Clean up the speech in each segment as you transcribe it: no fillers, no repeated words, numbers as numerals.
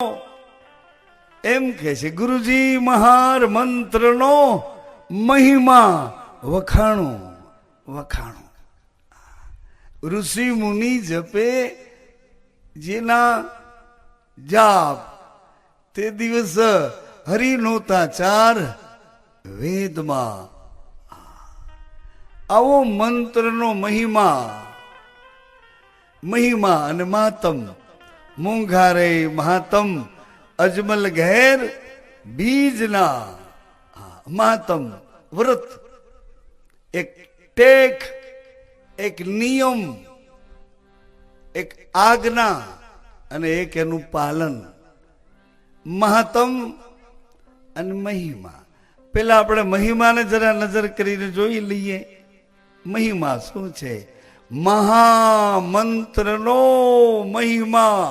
એમ કહે છે ગુરુજી મહાર મંત્રનો મહિમા વખાણો વખાણો. ઋષિ મુનિ જપે જેના જાપ તે દિવસ હરિ નોતા ચાર વેદમાં. આવો મંત્રનો મહિમા મહિમા અને માતમ. મૂંઘારે મહાતમ અજમલ ઘેર બીજના માતમ. વ્રત એક ટેક, એક નિયમ, એક આજ્ઞા અને એક એનું પાલન. મહાતમ અને મહિમા. પેલા આપણે મહિમાને જરા નજર કરીને જોઈ લઈએ. મહિમા શું છે? મહામંત્રનો મહિમા.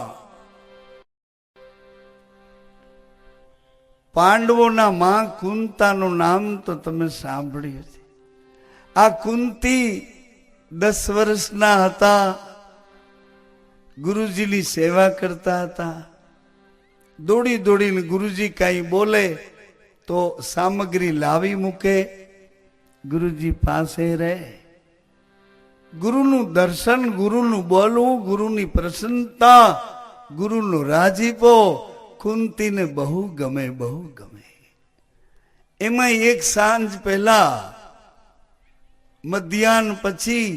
પાંડવોના માં કુંતાનું નામ તો તમે સાંભળ્યું છે. આ કુંતી 10 વર્ષના હતા, ગુરુજીની સેવા કરતા હતા. દોડી દોડીને ગુરુજી કાંઈ બોલે તો સામગ્રી લાવી મૂકે, ગુરુજી પાસે રહે. ગુરુનું દર્શન, ગુરુનું બોલવું, ગુરુની પ્રસન્નતા, ગુરુનો રાજીપો કુંતીને બહુ ગમે, બહુ ગમે. એમાં એક સાંજ પહેલા મધ્યાહન પછી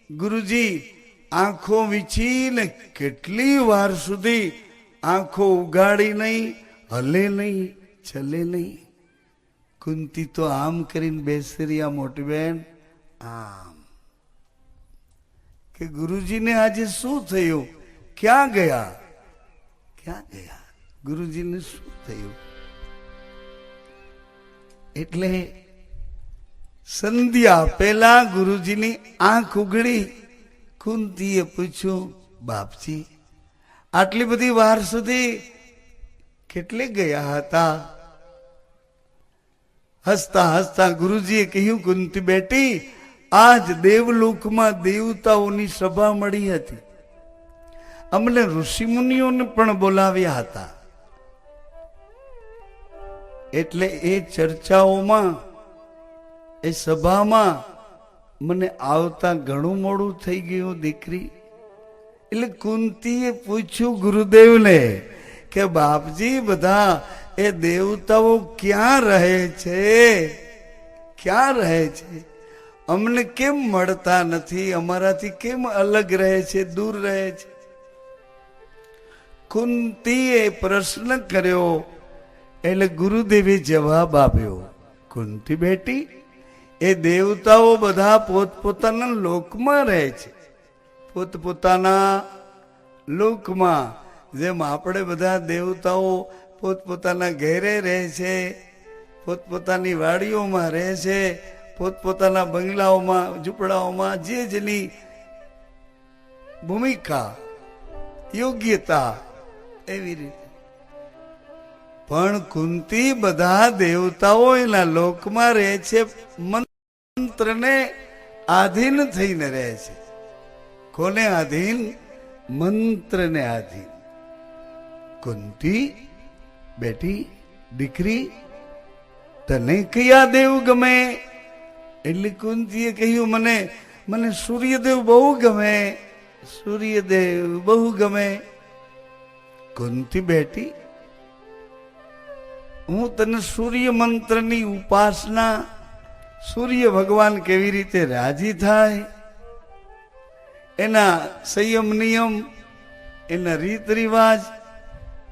ગુરુજી આંખો વીંચીને કેટલી વાર સુધી આંખો ઉગાડી નહીં, હલે નહીં, ચલે નહીં. કુંતી તો આમ કરીને બેસી રહ્યા. મોટી બેન આમ કે ગુરુજીને આજે શું થયું? ક્યાં ગયા? ક્યાં ગયા? ગુરુજીને શું થયું? એટલે સંધ્યા પહેલા ગુરુજીની આંખ ઉઘડી. કુંતીએ પૂછ્યું, બાપજી આટલી બધી વાર સુધી કેટલે ગયા હતા? હસતા હસતા ગુરુજીએ કહ્યું, કુંતી બેટી, આજ દેવલોકમાં દેવતાઓની સભા મળી હતી. અમને ઋષિ મુનિઓને પણ બોલાવ્યા હતા. એટલે એ ચર્ચાઓમાં, એ સભામાં મને આવતા ઘણું મોડું થઈ ગયું દીકરી. એટલે કુંતીએ પૂછ્યું ગુરુદેવને કે બાપજી બધા એ દેવતાઓ ક્યાં રહે છે? ક્યાં રહે છે? અમને કેમ મળતા નથી? અમારાથી કેમ અલગ રહે છે, દૂર રહે છે? કુંતીએ પ્રશ્ન કર્યો એટલે ગુરુદેવે જવાબ આપ્યો, કુંતી બેટી, એ દેવતાઓ બધા પોતપોતાના લોકમાં રહે છે. પોતપોતાના લોકમાં. જેમ આપણે બધા દેવતાઓ પોતપોતાના ઘેરે રહે છે, પોતપોતાની વાડીઓમાં રહે છે, પોતપોતાના બંગલાઓમાં, ઝૂંપડાઓમાં, જે જેની ભૂમિકા, યોગ્યતા, એવી રીતે. પણ કુંતી બધા દેવતાઓ એના લોકમાં રહે છે, મંત્રને આધીન થઈને રહે છે. કોને આધીન? મંત્રને આધીન. કુંતી બેટી, દીકરી, તને કયા દેવ ગમે? એટલે કુંતીએ કહ્યું, મને સૂર્યદેવ બહુ ગમે, સૂર્યદેવ બહુ ગમે. કુંતી બેટી, હું તને સૂર્ય મંત્રની ઉપાસના, સૂર્ય ભગવાન કેવી રીતે રાજી થાય, એના સંયમ નિયમ, એના રીત રિવાજ,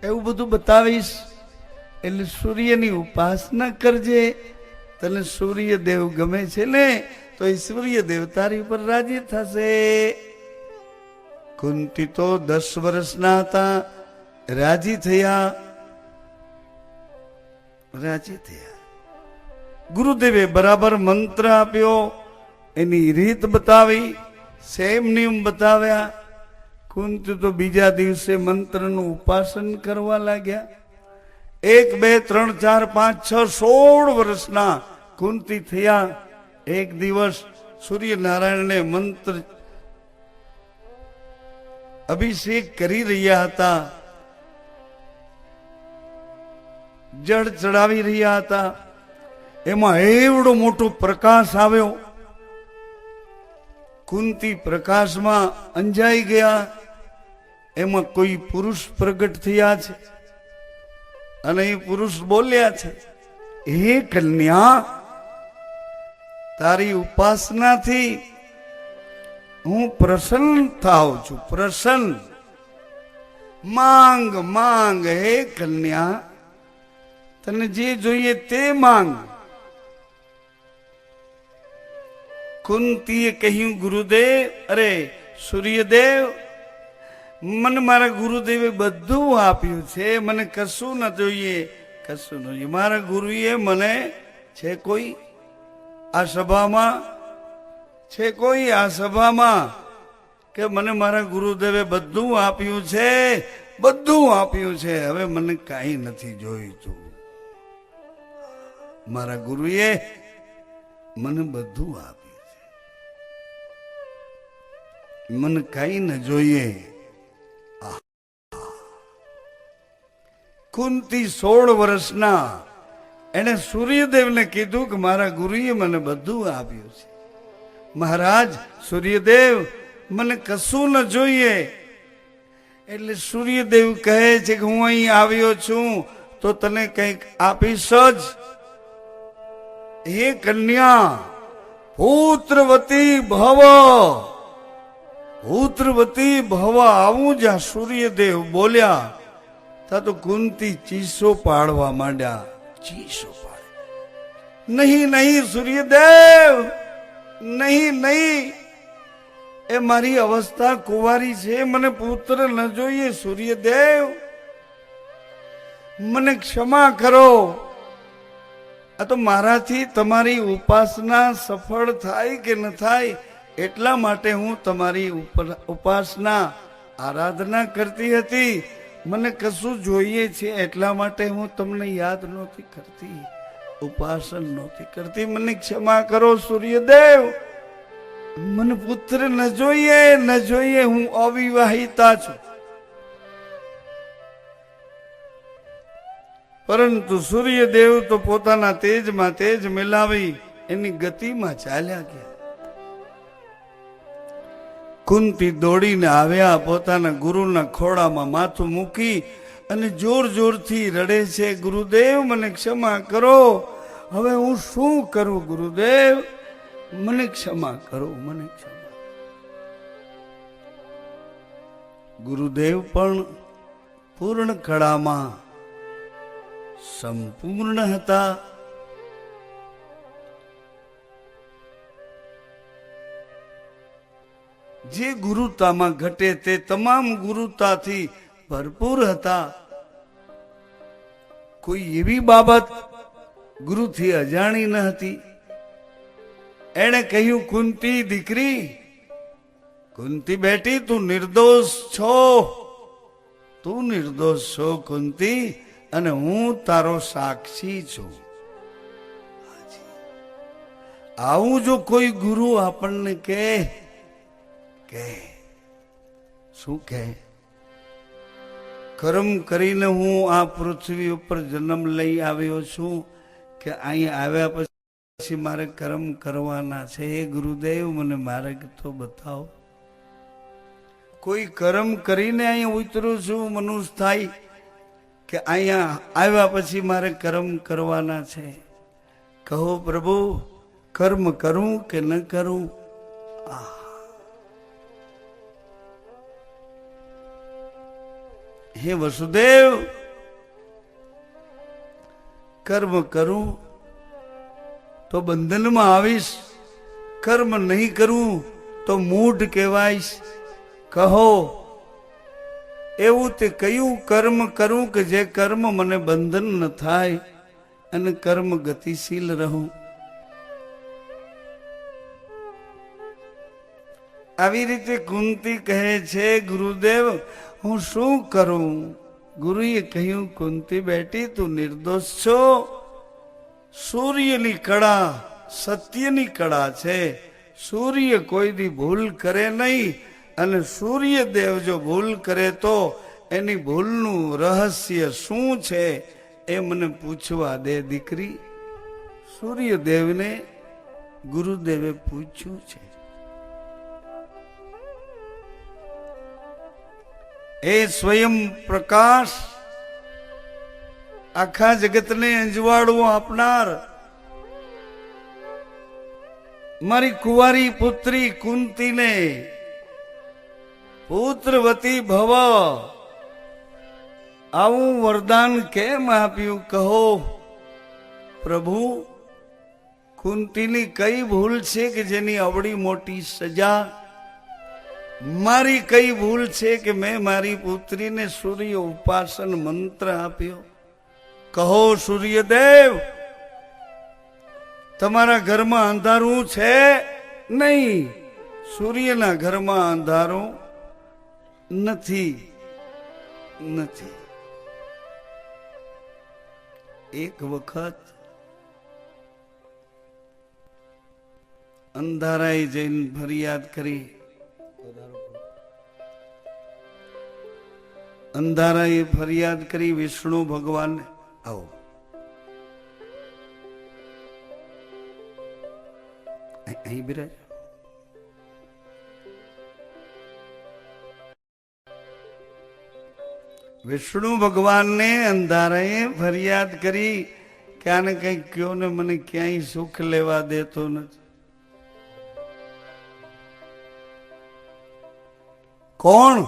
એવું બધું બતાવીશ. એટલે સૂર્યની ઉપાસના કરજે. તને સૂર્યદેવ ગમે છે ને, તો એ સૂર્યદેવ તારી ઉપર રાજી થશે. કુંતી તો 10 વર્ષના હતા, રાજી થયા, રાજી થયા. ગુરુદેવે બરાબર મંત્ર આપ્યો, એની રીત બતાવી, સેમ નિયમ બતાવ્યા. કુંતી તો બીજા દિવસે મંત્રનું ઉપાસન કરવા લાગ્યા. 1, 2, 3, 4, 5, 6, 16 વર્ષના કુંતી થયા. એક દિવસ સૂર્યનારાયણને મંત્ર અભિષેક કરી રહ્યા હતા. જળ ચડાવી રહ્યા હતા. એમાં એવડો મોટો પ્રકાશ આવ્યો. કુંતી પ્રકાશમાં અંજાઈ ગયા. એમાં કોઈ પુરુષ પ્રગટ થયા છે અને એ પુરુષ બોલ્યા છે, હે કન્યા, તારી ઉપાસનાથી હું પ્રસન્ન થાઉં છું. પ્રસન્ન. માંગ માંગ, હે કન્યા, તને જે જોઈએ તે માંગ. કુંતીએ કહ્યું, ગુરુદેવ, અરે સૂર્યદેવ, મને મારા ગુરુદેવે બધું આપ્યું છે, મને કશું ન જોઈએ, કશું ન જોઈએ. મારા ગુરુએ મને છે કોઈ આ સભામાં, છે કોઈ આ સભામાં કે મને મારા ગુરુદેવે બધું આપ્યું છે, બધું આપ્યું છે, હવે મને કાંઈ નથી જોઈતું. મારા ગુરુએ મને બધું આપ્યું છે, મને કાંઈ ન જોઈએ. કુંતી 16 વર્ષના એને સૂર્યદેવને કીધું કે મારા ગુરુએ મને બધું આપ્યું છે. મહારાજ સૂર્યદેવ, મને કશું ન જોઈએ. એટલે સૂર્યદેવ કહે છે કે હું અહીં આવ્યો છું તો તને કંઈક આપીશ જ. હે કન્યા, પુત્રવતી ભવ, પુત્રવતી ભવ. આવું જ્યાં સૂર્યદેવ બોલ્યા તા તો કુંતી ચીસો પાડવા માંડ્યા. ચીસો પાડે, નહીં નહીં સૂર્યદેવ, નહીં નહીં, એ મારી અવસ્થા કુંવારી છે, મને પુત્ર ન જોઈએ. સૂર્યદેવ, મને ક્ષમા કરો. આ તો મારાથી તમારી ઉપાસના સફળ થાય કે ન થાય એટલા માટે હું તમારી ઉપાસના આરાધના કરતી હતી. મને કશું જોઈએ છે એટલા માટે હું તમને યાદ નહોતી કરતી, ઉપાસન નહોતી કરતી. મને ક્ષમા કરો સૂર્યદેવ, મને પુત્ર ન જોઈએ, ન જોઈએ. હું અવિવાહિતા છું. પરંતુ સૂર્યદેવ તો પોતાના તેજમાં તેજ મિલાવી એની ગતિમાં ચાલ્યા ગયા. કુંતી દોડીને આવ્યા, પોતાના ગુરુના ખોળામાં માથું મૂકી અને જોર જોરથી રડે છે, ગુરુદેવ મને ક્ષમા કરો, હવે હું શું કરું? ગુરુદેવ મને ક્ષમા કરો, મને ક્ષમા. ગુરુદેવ પણ પૂર્ણ કળામાં સંપૂર્ણ હતા. જે ગુરુતામાં ઘટે તે તમામ ગુરુતાથી ભરપૂર હતા. કોઈ એવી બાબત ગુરુથી અજાણી ન હતી. એણે કહ્યું, કુંતી દીકરી, કુંતી બેટી, તું નિર્દોષ છો, તું નિર્દોષ છો કુંતી, અને હું તારો સાક્ષી છું. આવું જો કોઈ ગુરુ આપણને કહે, શું કહે? કર્મ કરીને હું આ પૃથ્વી ઉપર જન્મ લઈ આવ્યો છું કે અહીં આવ્યા પછી મારે કર્મ કરવાના છે? હે ગુરુદેવ, મને માર્ગ તો બતાવો. કોઈ કર્મ કરીને અહીંયા ઉતરું છું મનુષ્ય થાય કે અહીંયા આવ્યા પછી મારે કર્મ કરવાના છે? કહો પ્રભુ, કર્મ કરું કે ન કરું? હે વસુદેવ, કર્મ કરું તો બંધનમાં આવીશ, કર્મ નહીં કરું તો મૂઢ કહેવાઈશ. કહો એવું તે કયું કર્મ કરું કે જે કર્મ મને બંધન ન થાય અને કર્મ ગતિશીલ રહું? આવી રીતે કુંતી કહે છે, ગુરુદેવ હું શું કરું? ગુરુએ કહ્યું, કુંતી બેટી, તું નિર્દોષ છો. સૂર્યની કળા સત્યની કળા છે. સૂર્ય કોઈ દી ભૂલ કરે નહીં, અને સૂર્યદેવ જો ભૂલ કરે તો એની ભૂલનું રહસ્ય શું છે એ મને પૂછવા દે દીકરી. સૂર્યદેવને ગુરુદેવે પૂછ્યું છે, એ સ્વયં પ્રકાશ આખા જગતને અંજવાળું આપનાર મારી કુંવારી પુત્રી કુંતીને પુત્રવતી ભવ આવું વરદાન કેમ આપ્યું? કહો પ્રભુ, કુંતીની કઈ ભૂલ છે કે જેની અવળી મોટી સજા? મારી કઈ ભૂલ છે કે મેં મારી પુત્રીને સૂર્ય ઉપાસન મંત્ર આપ્યો? કહો સૂર્યદેવ, તમારા ઘરમાં અંધારું છે? નહીં, સૂર્યના ઘરમાં અંધારું નથી. એક વખત અંધારાએ જઈને ફરિયાદ કરી. અંધારાએ ફરિયાદ કરી વિષ્ણુ ભગવાનને. આવો, અહીં બિરાજ. વિષ્ણુ ભગવાનને અંધારાએ ફરિયાદ કરી કે આને કઈ કયો ને, મને ક્યાંય સુખ લેવા દેતો નથી. કોણ?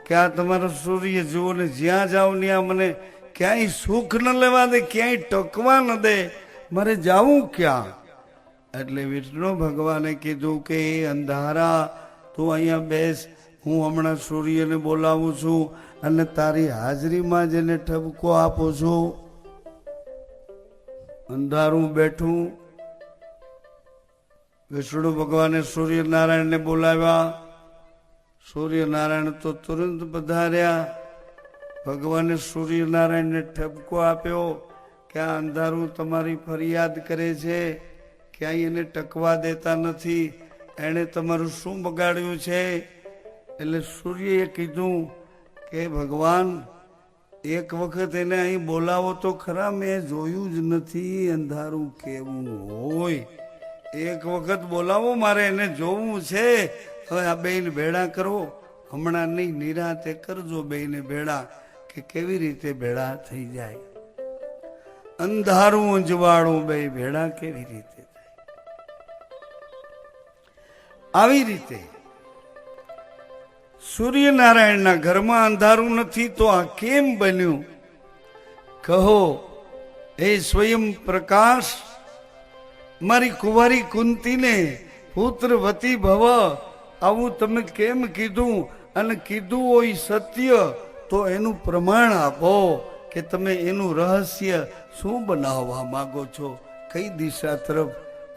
કે આ તમારો સૂર્ય જુઓ ને, જ્યાં જાઓ ત્યાં મને ક્યાંય સુખ ન લેવા દે, ક્યાંય ટકવા ન દે, મારે જાવું ક્યાં? એટલે વિષ્ણુ ભગવાને કીધું કે અંધારા, તું અહીંયા બેસ, હું હમણાં સૂર્યને બોલાવું છું અને તારી હાજરીમાં જેને ઠપકો આપું છું. અંધારું બેઠું. વિષ્ણુ ભગવાને સૂર્યનારાયણને બોલાવ્યા. સૂર્યનારાયણ તો તુરંત પધાર્યા. ભગવાને સૂર્યનારાયણને ઠપકો આપ્યો કે આ અંધારું તમારી ફરિયાદ કરે છે, ક્યાંય એને ટકવા દેતા નથી, એણે તમારું શું બગાડ્યું છે? એટલે સૂર્યએ કીધું કે ભગવાન, એક વખત એને અહીં બોલાવો તો ખરા, મેં જોયું જ નથી અંધારું કેવું હોય. એક વખત બોલાવો, મારે એને જોવું છે. હવે આ બેન ભેળા કરો, હમણાં નહીં, નિરાતે કરજો બેને ભેળા, કે કેવી રીતે ભેળા થઈ જાય. અંધારું અંજવાળું બે ભેળા કેવી રીતે થાય? આવી રીતે સૂર્યનારાયણના ઘરમાં અંધારું નથી તો આ કેમ બન્યું? કહો એ સ્વયં પ્રકાશ મારી કુંવારી કુંતીને પુત્રવતી ભવ આવું તમે કેમ કીધું? અને કીધું હોય સત્ય તો એનું પ્રમાણ આપો કે તમે એનું રહસ્ય શું બનાવવા માંગો છો, કઈ દિશા તરફ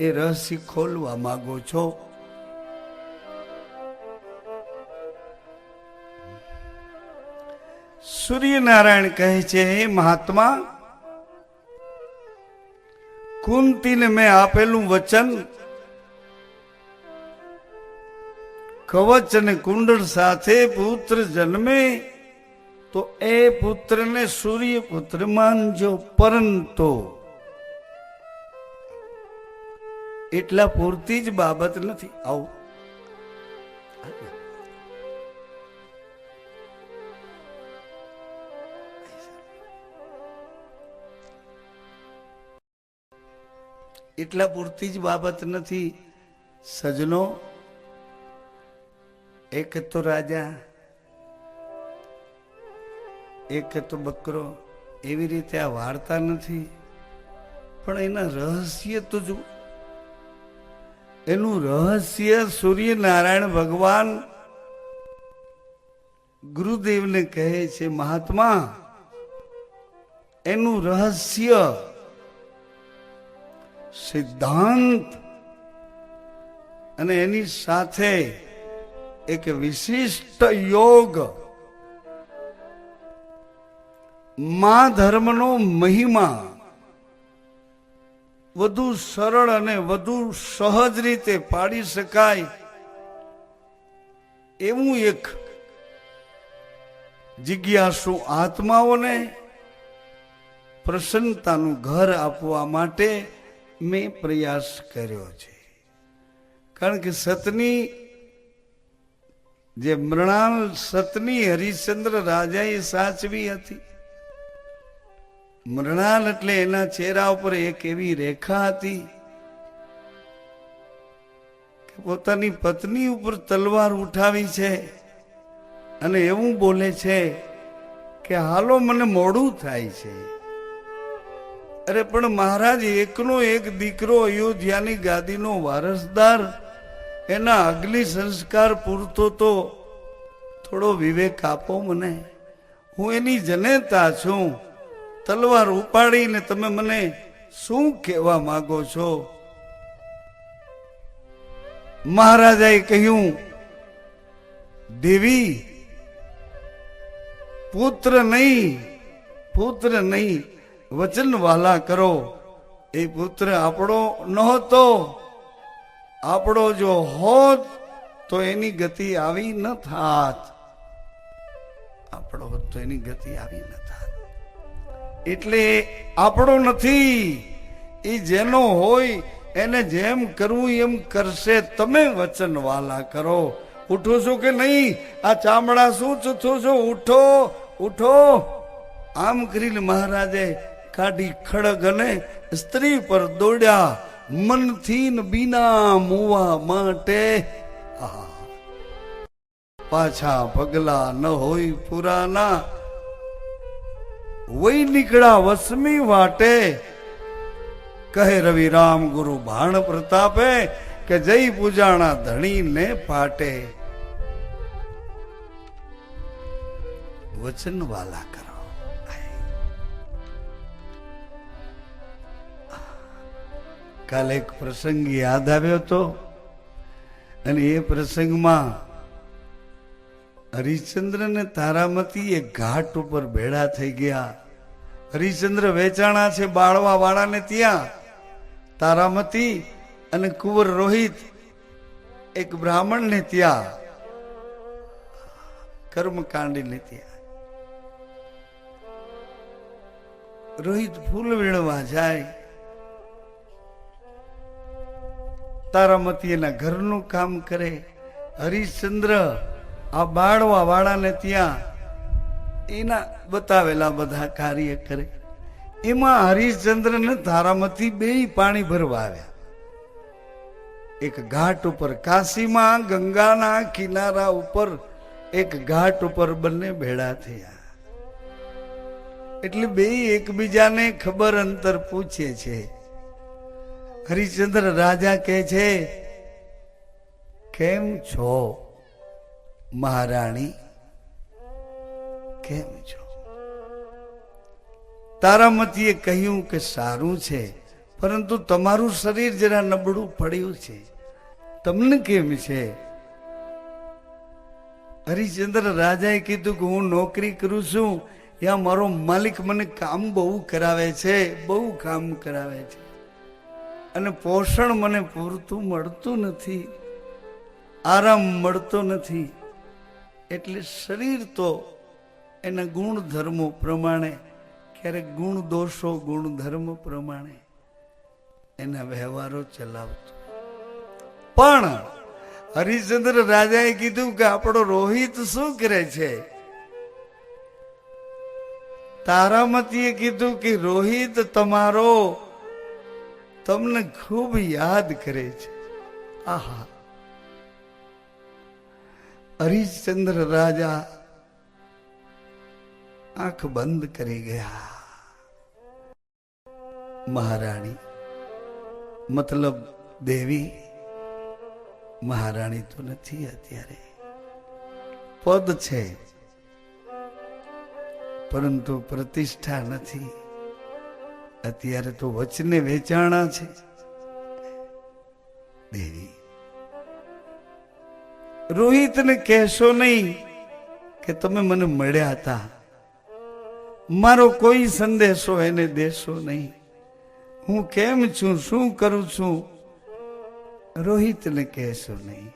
એ રહસ્ય ખોલવા માંગો છો. સૂર્યનારાયણ કહે છે, હે મહાત્મા, કુંતીને મેં આપેલું વચન કવચ અને કુંડળ સાથે પુત્ર જન્મે તો એ પુત્રને સૂર્ય પુત્ર માનજો, પરંતુ એટલા પૂરતી જ બાબત નથી. આવું એટલા પૂરતી જ બાબત નથી સજનો. એક તો રાજા, એક તો બકરો, એવી રીતે આ વાર્તા નથી, પણ એના રહસ્ય તો જો. એનું રહસ્ય સૂર્યનારાયણ ભગવાન ગુરુદેવને કહે છે, મહાત્મા, એનું રહસ્ય સિદ્ધાંત અને એની સાથે એક વિશિષ્ટ યોગ, મા ધર્મનો મહિમા વધુ સરળ અને વધુ સહજ રીતે પાડી શકાય એવું એક જિજ્ઞાસુ આત્માઓને પ્રસન્નતાનું ઘર આપવા માટે મેં પ્રયાસ કર્યો છે. કારણ કે સતની જે મૃણાલ સતની હરિશ્ચંદ્ર રાજાએ સાચવી હતી. મૃણાલ એટલે એના ચહેરા ઉપર એક એવી રેખા હતી કે પોતાની પત્ની ઉપર તલવાર ઉઠાવી છે અને એવું બોલે છે કે હાલો મને મોડું થાય છે. અરે પણ મહારાજ, એકનો એક દીકરો અયોધ્યાની ગાદીનો વારસદાર, એના અગ્નિ સંસ્કાર પૂરતો તો થોડો વિવેક આપો મને. હું એની જનેતા છું. તલવાર ઉપાડીને તમે મને શું કહેવા માંગો છો? મહારાજાએ કહ્યું, દેવી, પુત્ર નહીં વચન વાલા કરો. એ પુત્ર આપણો નહોતો. આપણો જો હોત તો એની ગતિ આવી ન થાત. આપણો હોત તો એની ગતિ આવી ન થાત. એટલે આપણો નથી. એ જેનો હોય એને જેમ કરવું એમ કરશે. તમે વચન વાલા કરો. ઉઠો છો કે નહીં? આ ચામડા શું ચૂથો છો? ઉઠો, ઉઠો. આમ કરીને મહારાજે કાઢી ખડગ અને સ્ત્રી પર દોડ્યા, મનથી ન બીના મુવા માટે. પાછા પગલા ન હોય પુરાના, વહી નીકળ્યા વસમી વાટે. કહે રવિ રામ ગુરુ ભાણ પ્રતાપે કે જય પૂજાણા ધણી ને પાટે. વચન વાલા કરો. કાલે એક પ્રસંગ યાદ આવ્યો હતો અને એ પ્રસંગમાં હરિશ્ચંદ્ર ને તારામતી એક ઘાટ ઉપર ભેળા થઈ ગયા. હરિશ્ચંદ્ર વેચાણા છે બાળવા વાળાને ત્યાં. તારામતી અને કુંવર રોહિત એક બ્રાહ્મણ ને ત્યાં, કર્મકાંડી ને ત્યાં. રોહિત ફૂલ વીણવા જાય, તારામતી એના ઘરનું કામ કરે. હરિશ્ચંદ્ર આ બાળવા વાળાને ત્યાં એના બતાવેલા બધા કાર્ય કરે. એમાં હરિશ્ચંદ્ર ને તારામતી બે પાણી ભરવા આવ્યા એક ઘાટ ઉપર. કાશીમાં ગંગાના કિનારા ઉપર એક ઘાટ ઉપર બંને ભેળા થયા. એટલે બે એકબીજાને ખબર અંતર પૂછે છે. હરિશ્ચંદ્ર રાજા કહે છે, કેમ છો મહારાણી, કેમ છો? તારામતીએ કહ્યું કે સારું છે, પરંતુ તમારું શરીર જરા નબળું પડ્યું છે. તમને કેમ છે? હરિશ્ચંદ્ર રાજાએ કીધું કે હું નોકરી કરું છું, ત્યાં મારો માલિક મને કામ બહુ કરાવે છે, બહુ કામ કરાવે છે, અને પોષણ મને પૂરતું મળતું નથી, આરામ મળતો નથી. એટલે શરીર તો એના ગુણધર્મો પ્રમાણે, ક્યારેક ગુણ દોષો ગુણધર્મ પ્રમાણે એના વ્યવહારો ચલાવતો. પણ હરિશ્ચંદ્ર રાજાએ કીધું કે આપણો રોહિત શું કરે છે? તારામતીએ કીધું કે રોહિત તમારો તમને ખૂબ યાદ કરે છે. આહા! હરિશ્ચંદ્ર રાજા આંખ બંધ કરી ગયા. મહારાણી મતલબ દેવી, મહારાણી તો નથી અત્યારે, પદ છે પરંતુ પ્રતિષ્ઠા નથી. અત્યારે તો વચને વેચાણા છે. દેવી, રોહિતને કહેશો નહીં કે તમે મને મળ્યા હતા. મારો કોઈ સંદેશો એને દેશો નહીં. હું કેમ છું, શું કરું છું, રોહિતને કહેશો નહીં.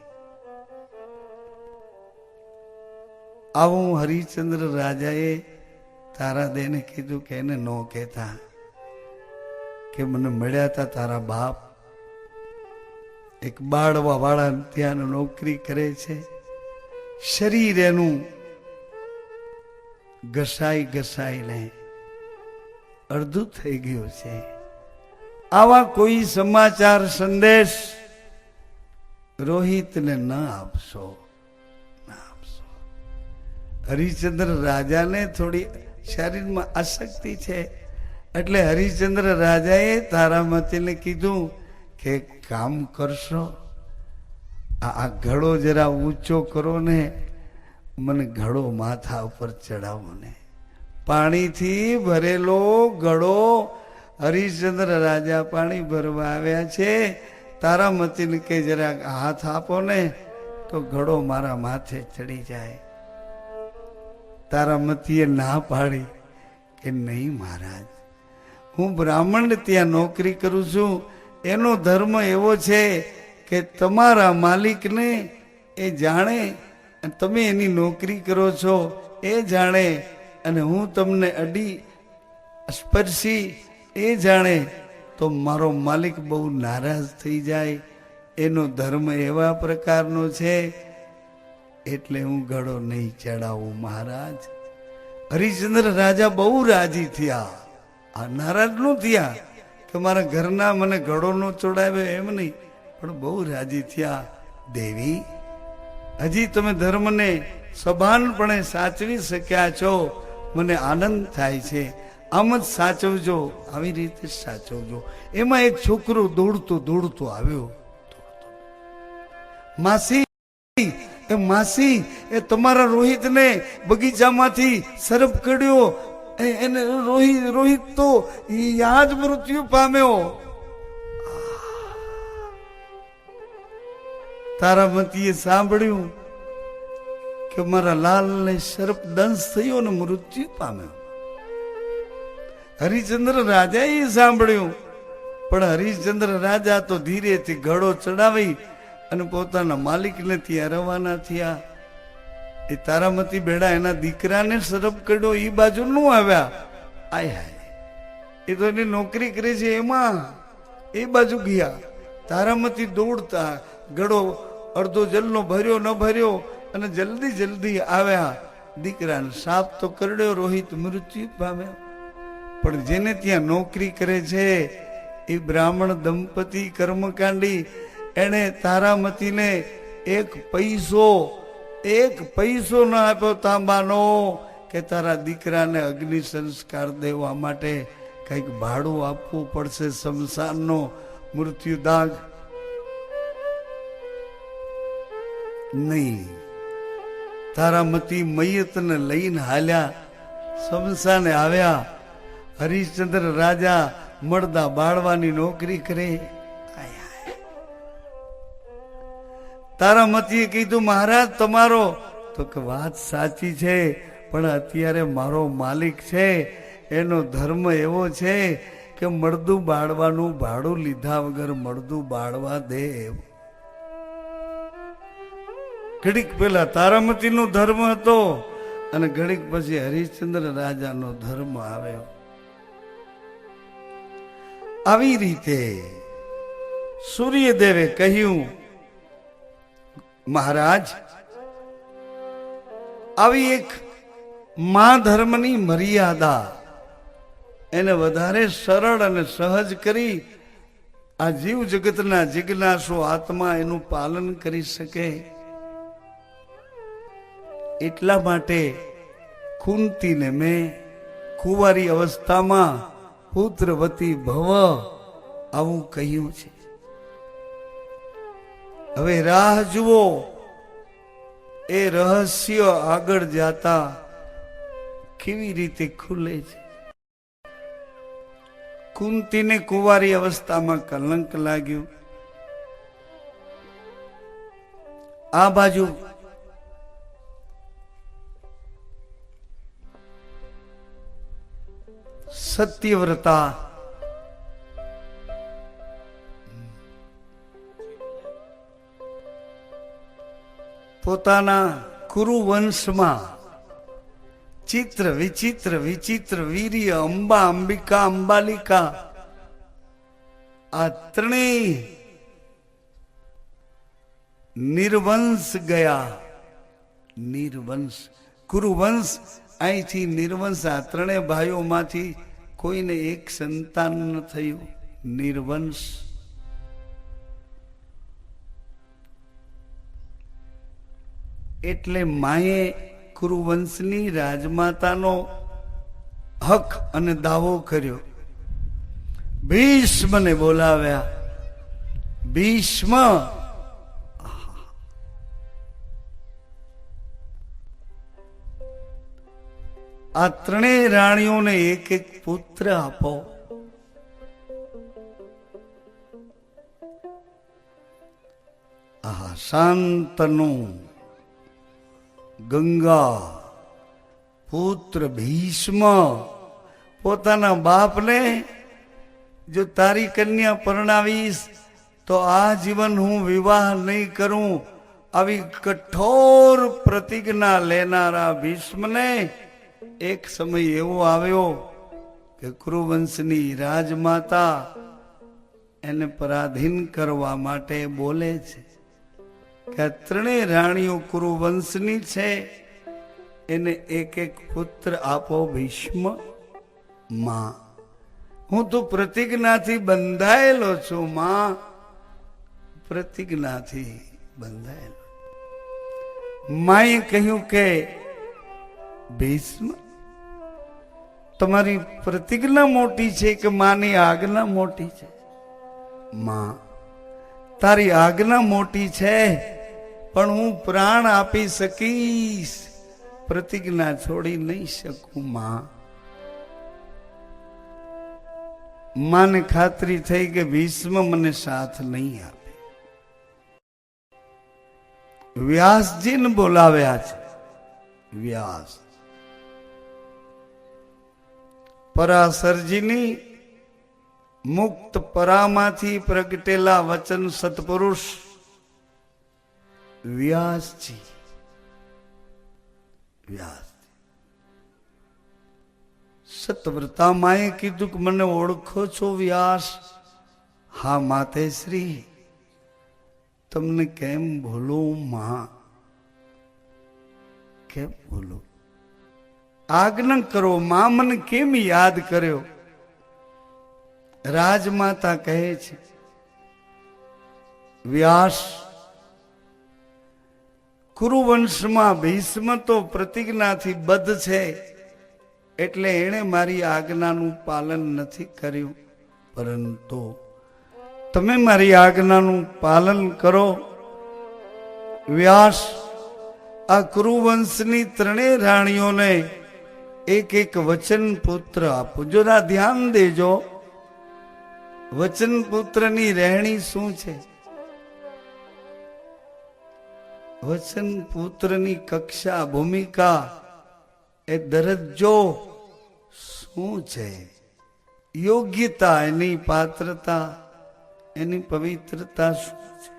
આવું હરિશ્ચંદ્ર રાજાએ તારા દેને કીધું કે એને નો કહેતા, કે મને મળ્યા હતા તારા બાપ, એક બાળવા વાળા ત્યાં નોકરી કરે છે, શરીર એનું ઘસાઈ ઘસાઈને અડધું થઈ ગયું છે. આવા કોઈ સમાચાર સંદેશ રોહિતને ન આપશો, ના આપશો. હરિશ્ચંદ્ર રાજાને થોડી શરીરમાં આસક્તિ છે, એટલે હરિશ્ચંદ્ર રાજાએ તારામતીને કીધું કે કામ કરશો, આ ઘડો જરા ઊંચો કરો ને, મને ઘડો માથા ઉપર ચડાવો ને. પાણીથી ભરેલો ઘડો હરિશ્ચંદ્ર રાજા પાણી ભરવા આવ્યા છે. તારામતીને કે જરા હાથ આપો ને તો ઘડો મારા માથે ચડી જાય. તારામતીએ ના પાડી કે નહીં મહારાજ, હું બ્રાહ્મણ ત્યાં નોકરી કરું છું, એનો ધર્મ એવો છે કે તમારા માલિકને એ જાણે, તમે એની નોકરી કરો છો એ જાણે, અને હું તમને અડી સ્પર્શી એ જાણે તો મારો માલિક બહુ નારાજ થઈ જાય. એનો ધર્મ એવા પ્રકારનો છે, એટલે હું ઘડો નહીં ચડાવું મહારાજ. હરિશ્ચંદ્ર રાજા બહુ રાજી થયા, આ નારાજ ન થયા કે મારા ઘરના મને ઘડો નો ચડાવ્યો એમ નહીં, પણ બહુ રાજી થયા. દેવી, હજી તમે ધર્મને સભાનપણે સાચવી શક્યા છો, મને આનંદ થાય છે. આમ જ સાચવજો, આવી રીતે સાચવજો. એમાં એક છોકરો દોડતો દોડતો આવ્યો. માસી, એ માસી, એ તમારા રોહિતને બગીચામાંથી સરપ કડ્યો, એને રોહિત તો યા જ મૃત્યુ પામ્યો. તારામતીએ સાંભળ્યું કે મારા લાલને સર્પ દંશ થયો ને મૃત્યુ પામ્યો. હરિશ્ચંદ્ર રાજાએ સાંભળ્યું, પણ હરિશ્ચંદ્ર રાજા તો ધીરેથી ઘડો ચડાવી અને પોતાના માલિકને ત્યાં રવાના થયા. એ તારામતી બેડા એના દીકરાને સર્પ કર્યો એ બાજુ નું આવ્યા. આય હાય, એ તો એની નોકરી કરે છે એમાં એ બાજુ ગયા. તારામતી દોડતા ઘડો અડધો જલનો ભર્યો ન ભર્યો અને જલ્દી જલ્દી આવ્યા. દીકરાને સાપ તો કરડ્યો, રોહિત મૃત્યુ પામ્યો. પણ જેને ત્યાં નોકરી કરે છે એ બ્રાહ્મણ દંપતી કર્મકાંડી, એને તારામતીને એક પૈસો ન આપ્યો તાંબાનો, કે તારા દીકરાને અગ્નિ સંસ્કાર દેવા માટે કંઈક ભાડું આપવું પડશે, શમશાનનો મૃત્યુદાગ. નહીં, તારામતી મૈયતને લઈને હાલ્યા, શમશાને આવ્યા. હરિશ્ચંદ્ર રાજા મળદા બાળવાની નોકરી કરે. તારામતીએ કીધું, મહારાજ તમારો, તો કે વાત સાચી છે, પણ અત્યારે મારો માલિક છે એનો ધર્મ એવો છે કે મળદું બાળવાનું ભાડું લીધા વગર મળદું બાળવા દે. ઘડીક પેલા તારામતી નો ધર્મ હતો અને ઘડીક પછી હરિશ્ચંદ્ર રાજાનો ધર્મ આવ્યો. આવી રીતે સૂર્યદેવે કહ્યું, મહારાજ, આવી એક મા ધર્મની મર્યાદા એને વધારે સરળ અને સહજ કરી આ જીવ જગતના જિજ્ઞાસુ આત્મા એનું પાલન કરી શકે. એટલા માટે કુંતીને મેં કુંવારી અવસ્થામાં પુત્રવતી ભવ આવું કહ્યું છે. હવે રાહ જુઓ, એ રહસ્ય આગળ જાતા કેવી રીતે ખુલે છે. કુંતીને કુંવારી અવસ્થામાં કલંક લાગ્યું. આ બાજુ સત્યવ્રતા પોતાના કુરુવંશમાં ચિત્ર વિચિત્ર વિચિત્ર વીર્ય અંબા અંબિકા અંબાલિકા આ ત્રણેય નિર્વંશ ગયા. નિર્વંશ કુરુવંશ અહીંથી નિર્વંશ આ ત્રણેય ભાઈઓમાંથી કોઈને એક સંતાન ન થયું. નિર્વંશ. એટલે માએ કુરુવંશની રાજમાતાનો હક અને દાવો કર્યો. ભીષ્મને બોલાવ્યા. ભીષ્મ આ ત્રણેય રાણીઓને એક એક પુત્ર આપો. આ શાંતનુ ગંગા પુત્ર ભીષ્મ પોતાના બાપને જો તારી કન્યા પરણાવીશ તો આ જીવન હું વિવાહ નહીં કરું આવી કઠોર પ્રતિજ્ઞા લેનારા ભીષ્મને એક સમય એવો આવ્યો કે કુરુવંશની રાજમાતા એને પરાધીન કરવા માટે બોલે છે કે આ ત્રણેય રાણીઓ કુરુવંશની છે, એને એક એક પુત્ર આપો. ભીષ્મ માં હું તો પ્રતિજ્ઞાથી બંધાયેલો છું. માં પ્રતિજ્ઞાથી બંધાયેલો. માએ કહ્યું કે ભીષ્મ તમારી પ્રતિજ્ઞા મોટી છે કે માની આજ્ઞા મોટી છે? માં તારી આજ્ઞા મોટી છે પણ હું પ્રાણ આપી શકીશ, પ્રતિજ્ઞા છોડી નહીં શકું. માને ખાતરી થઈ કે ભીષ્મ મને સાથ નહીં આપે. વ્યાસજીને બોલાવ્યા છે. વ્યાસ પરાશરજીની મુક્ત પરામાંથી પ્રગટેલા વચન સત્પુરુષ વ્યાસજી. વ્યાસ સતવ્રતા માએ કીધું કે મને ઓળખો છો વ્યાસ? હા માતેશ્રી, તમને કેમ ભૂલું માં, કેમ ભૂલું? આજ્ઞા કરો માં, મને કેમ યાદ કર્યો? રાજમાતા કહે છે વ્યાસ કુરુવંશમાં ભીષ્મ તો પ્રતિજ્ઞાથી બદ્ધ છે એટલે એણે મારી આજ્ઞાનું પાલન નથી કર્યું, પરંતુ તમે મારી આજ્ઞાનું પાલન કરો. વ્યાસ આ કુરુવંશની ત્રણેય રાણીઓને એક એક વચન પુત્ર આપો. જરા ધ્યાન દેજો, વચન પુત્રની રહેણી શું છે? વચન પુત્રની કક્ષા ભૂમિકા એ દરજ્જો શું છે? યોગ્યતા, એની પાત્રતા, એની પવિત્રતા શું છે?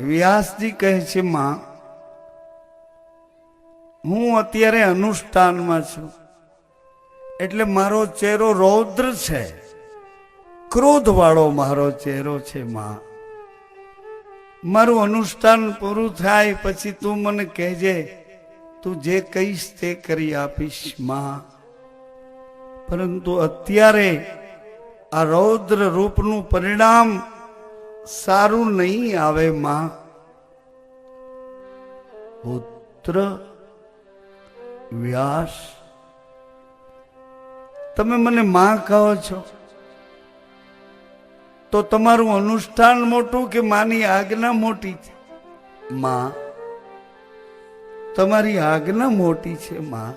વ્યાસજી કહે છે માં હું અત્યારે અનુષ્ઠાનમાં છું એટલે મારો ચહેરો રૌદ્ર છે, ક્રોધ વાળો મારો ચહેરો છે. માં મારું અનુષ્ઠાન પૂરું થાય પછી તું મને કહેજે, તું જે કહીશ તે કરી આપીશ માં. પરંતુ અત્યારે આ રૌદ્ર રૂપનું પરિણામ સારું નહીં આવે માં. પુત્ર વ્યાસ તમે મને માં કહો છો તો તમારું અનુષ્ઠાન મોટું કે માની આજ્ઞા મોટી છે? માં તમારી આજ્ઞા મોટી છે માં.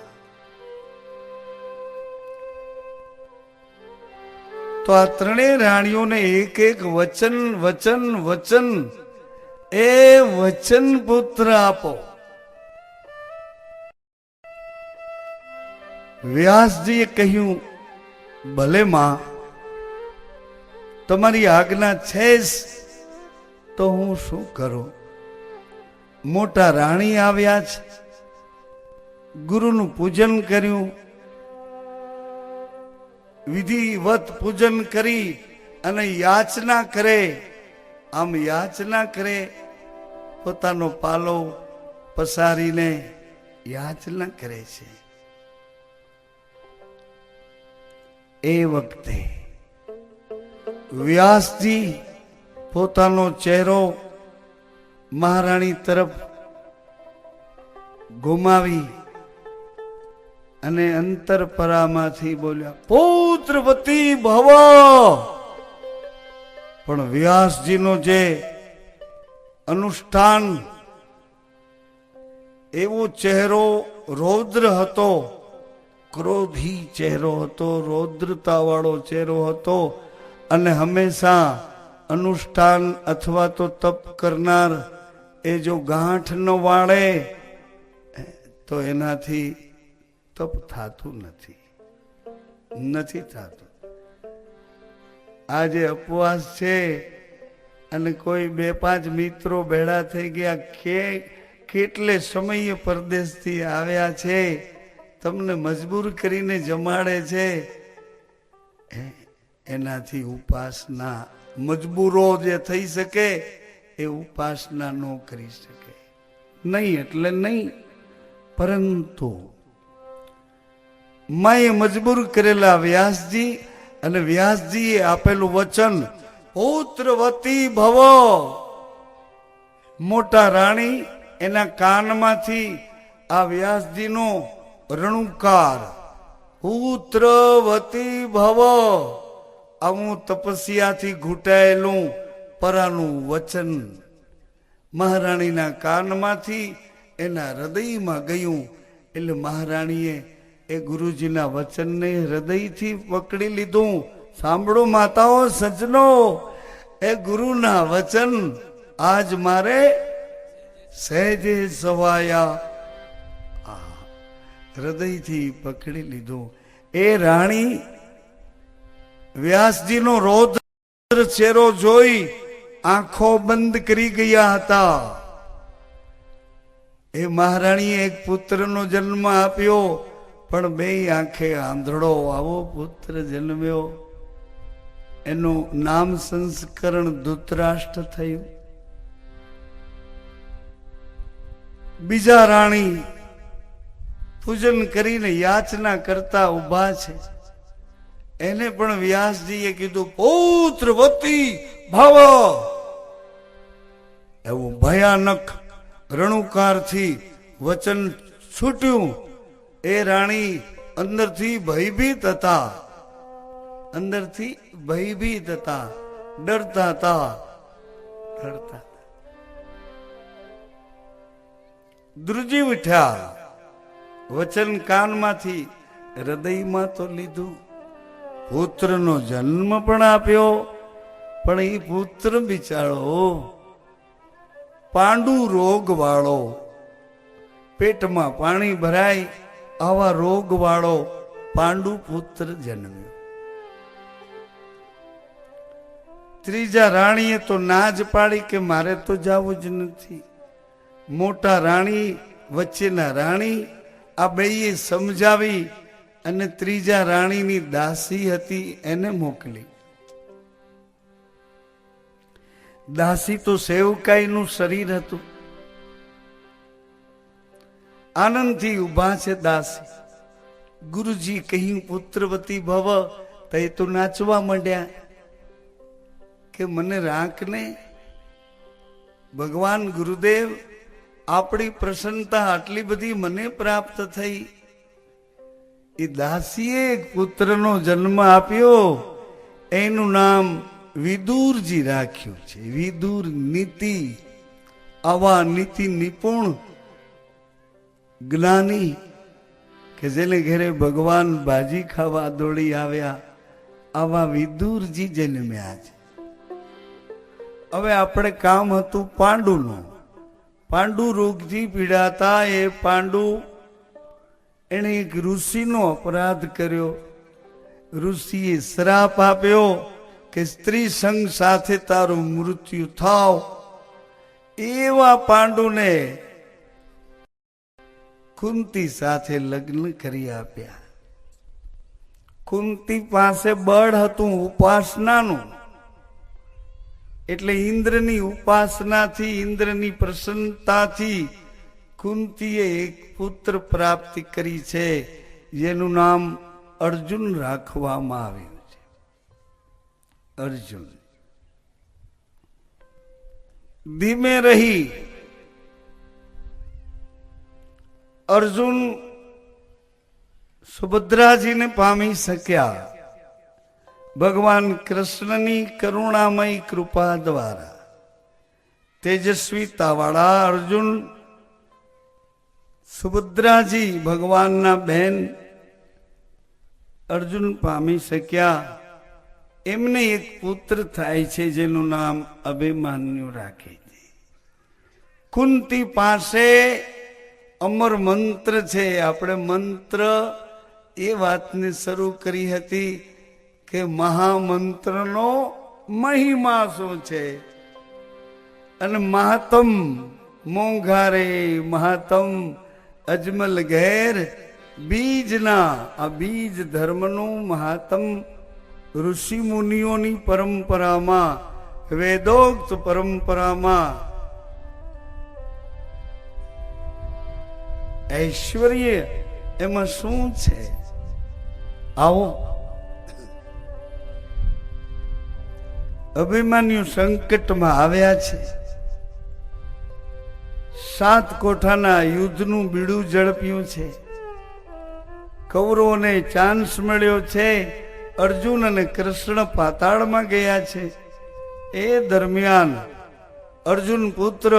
તો આ ત્રણેય રાણીઓને એક એક વચન વચન વચન એ વચન પુત્ર આપો. વ્યાસજીએ કહ્યું ભલે માં, તમારી આજ્ઞા છે જ તો હું શું કરું? મોટા રાણી આવ્યા છે, ગુરુનું પૂજન કર્યું, વિધિવત પૂજન કરી અને યાચના કરે. આમ યાચના કરે, પોતાનો પાલો પસારીને યાચના કરે છે. એ વખતે વ્યાસજી પોતાનો ચહેરો મહારાણી તરફ ઘુમાવી અને અંતરપરામાંથી બોલ્યા, પુત્રવતી ભવ. પણ વ્યાસજીનો જે અનુષ્ઠાન, એવો ચહેરો રૌદ્ર હતો, ક્રોધી ચહેરો હતો, રૌદ્રતા વાળો ચહેરો હતો. અને હંમેશા અનુષ્ઠાન અથવા તો તપ કરનાર એ જો ગાંઠ ન વાળે તો એનાથી તપ થતું નથી થતું. આજે ઉપવાસ છે અને કોઈ 2-5 મિત્રો ભેળા થઈ ગયા, કેટલે સમયે પરદેશથી આવ્યા છે, તમને મજબૂર કરીને જમાડે છે, એનાથી ઉપાસના, મજબૂરો જે થઈ શકે એ ઉપાસના ન કરી શકે. નહીં એટલે નહીં, પરંતુ માએ મજબૂર કરેલા વ્યાસજી, અને વ્યાસજીએ આપેલું વચન પુત્રવતી ભવ. મોટા રાણી એના કાનમાંથી આ વ્યાસજીનો રણુકાર, પુત્રવતી ભવ, આવું તપસ્યાથી ઘૂંટાયેલું પરાનું વચન મહારાણીના કાનમાંથી એના હૃદયમાં ગયું. એટલે મહારાણીએ એ ગુરુજીના વચનને હૃદયથી પકડી લીધું. સાંભળો માતાઓ સજ્જનો, એ ગુરુના વચન આજ મારે સહેજે સવાયા, હૃદયથી પકડી લીધું. એ રાણી વ્યાસજીનો રૌદ્ર ચહેરો જોઈ આંખો બંધ કરી ગયા હતા. એ મહારાણીએ એક પુત્રનો જન્મ આપ્યો, પણ 2 આંખે આંધળો આવો પુત્ર જન્મ્યો. એનું નામ સંસ્કરણ ધૃતરાષ્ટ્ર થયું. બીજા રાણી પૂજન કરીને યાચના કરતા ઉભા છે. એને પણ વ્યાસજીએ કીધું, પુત્રવતી ભવ. એવું ભયાનક રણુકારથી વચન છૂટ્યું. એ રાણી અંદરથી ભયભીત હતા, અંદરથી ભયભીત હતા, ડરતા હતા. ધ્રુજી ઉઠ્યા. વચન કાનમાંથી હૃદયમાં તો લીધું, પુત્રનો જન્મ પણ આપ્યો, પણ એ પુત્ર બિચારો પાંડુ રોગ વાળો, પેટમાં પાણી ભરાય આવા રોગ વાળો પાંડુ પુત્ર જન્મ્યો. ત્રીજા રાણીએ તો ના જ પાડી કે મારે તો જવું જ નથી. મોટા રાણી, વચ્ચેના રાણી, આ બેયે સમજાવી અને ત્રીજા રાણીની દાસી હતી એને મોકલી. દાસી તો સેવકાઈનું શરીર હતું. આનંદથી ઉભા છે દાસી. ગુરુજી કહ્યું પુત્રવતી ભવ, તો એ તો નાચવા માંડ્યા કે મને રાખને. ભગવાન ગુરુદેવ, આપણી પ્રસન્નતા આટલી બધી મને પ્રાપ્ત થઈ. એ દાસીએ એક પુત્રનો જન્મ આપ્યો, એનું નામ વિદુરજી રાખ્યું છે. વિદુર નીતિ, આવા નીતિ નિપુણ જ્ઞાની કે જેને ઘરે ભગવાન ભાજી ખાવા દોડી આવ્યા, આવા વિદુરજી જન્મ્યા છે. હવે આપણે કામ હતું પાંડુનું. પાંડુ રોગથી પીડાતા એ પાંડુ, એણે એક ઋષિનો અપરાધ કર્યો. ઋષિએ શ્રાપ આપ્યો કે સ્ત્રી સંગ સાથે તારું મૃત્યુ થાવ. એવા પાંડુને કુંતી સાથે લગ્ન કરી આપ્યા. કુંતી પાસે બળ હતું ઉપાસનાનું, એટલે ઇન્દ્રની ઉપાસનાથી, ઇન્દ્રની પ્રસન્નતાથી કુંતીએ એક પુત્ર પ્રાપ્તિ કરી છે, જેનું નામ અર્જુન રાખવામાં આવ્યું છે. અર્જુન ધીમે રહી અર્જુન સુભદ્રાજીને પામી શક્યા ભગવાન કૃષ્ણની કરુણામય કૃપા દ્વારા. તેજસ્વીતાવાળા અર્જુન સુભદ્રાજી ભગવાનના બહેન અર્જુન પામી શક્યા. એમને એક પુત્ર થાય છે જેનું નામ અભિમન્યુ રાખે છે. કુંતી પાસે અમર મંત્ર છે. આપણે મંત્ર એ વાતને શરૂ કરી હતી કે મહામંત્રનો મહિમા શું છે અને મહાતમ મોંઘારે મહાતમ અજમલ ઘેર બીજના આ બીજ ધર્મનું મહાતમ ઋષિ મુનિઓની પરંપરામાં, વેદોક્ત પરંપરામાં ઐશ્વર્ય એમાં શું છે? આવો. અભિમન્યુ સંકટમાં આવ્યા છે. 7 કોઠાના યુદ્ધનું બીડું ઝડપ્યું છે. કૌરવોને ચાન્સ મળ્યો છે. અર્જુન અને કૃષ્ણ પાતાળમાં ગયા છે. એ દરમિયાન અર્જુન પુત્ર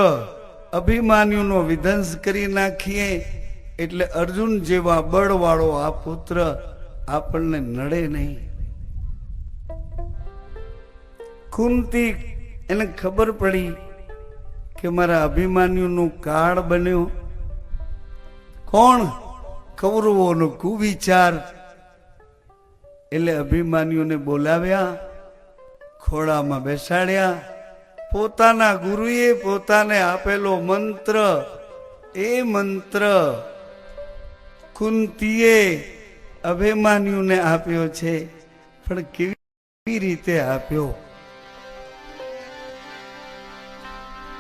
અભિમન્યુનો વિધ્વંસ કરી નાખીએ એટલે અર્જુન જેવા બળવાળો આ પુત્ર આપણને નડે નહીં. કુંતી એને ખબર પડી કે મારા અભિમન્યુનું કાળ બન્યો. કોણ? કૌરવોનો કુવિચાર. એટલે અભિમન્યુને બોલાવ્યા, ખોળામાં બેસાડ્યા. પોતાના ગુરુએ પોતાને આપેલો મંત્ર, એ મંત્ર કુંતીએ અભિમન્યુને આપ્યો છે. પણ કેવી રીતે આપ્યો?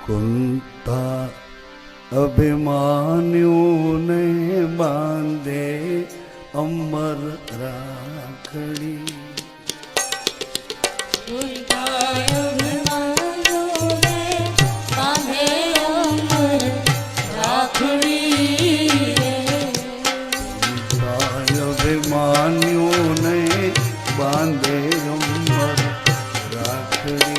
કુંતા અભિમન્યુને બાંધે અમર રાખડી. અભિમન્યુને બાંધે અમર રાખડી.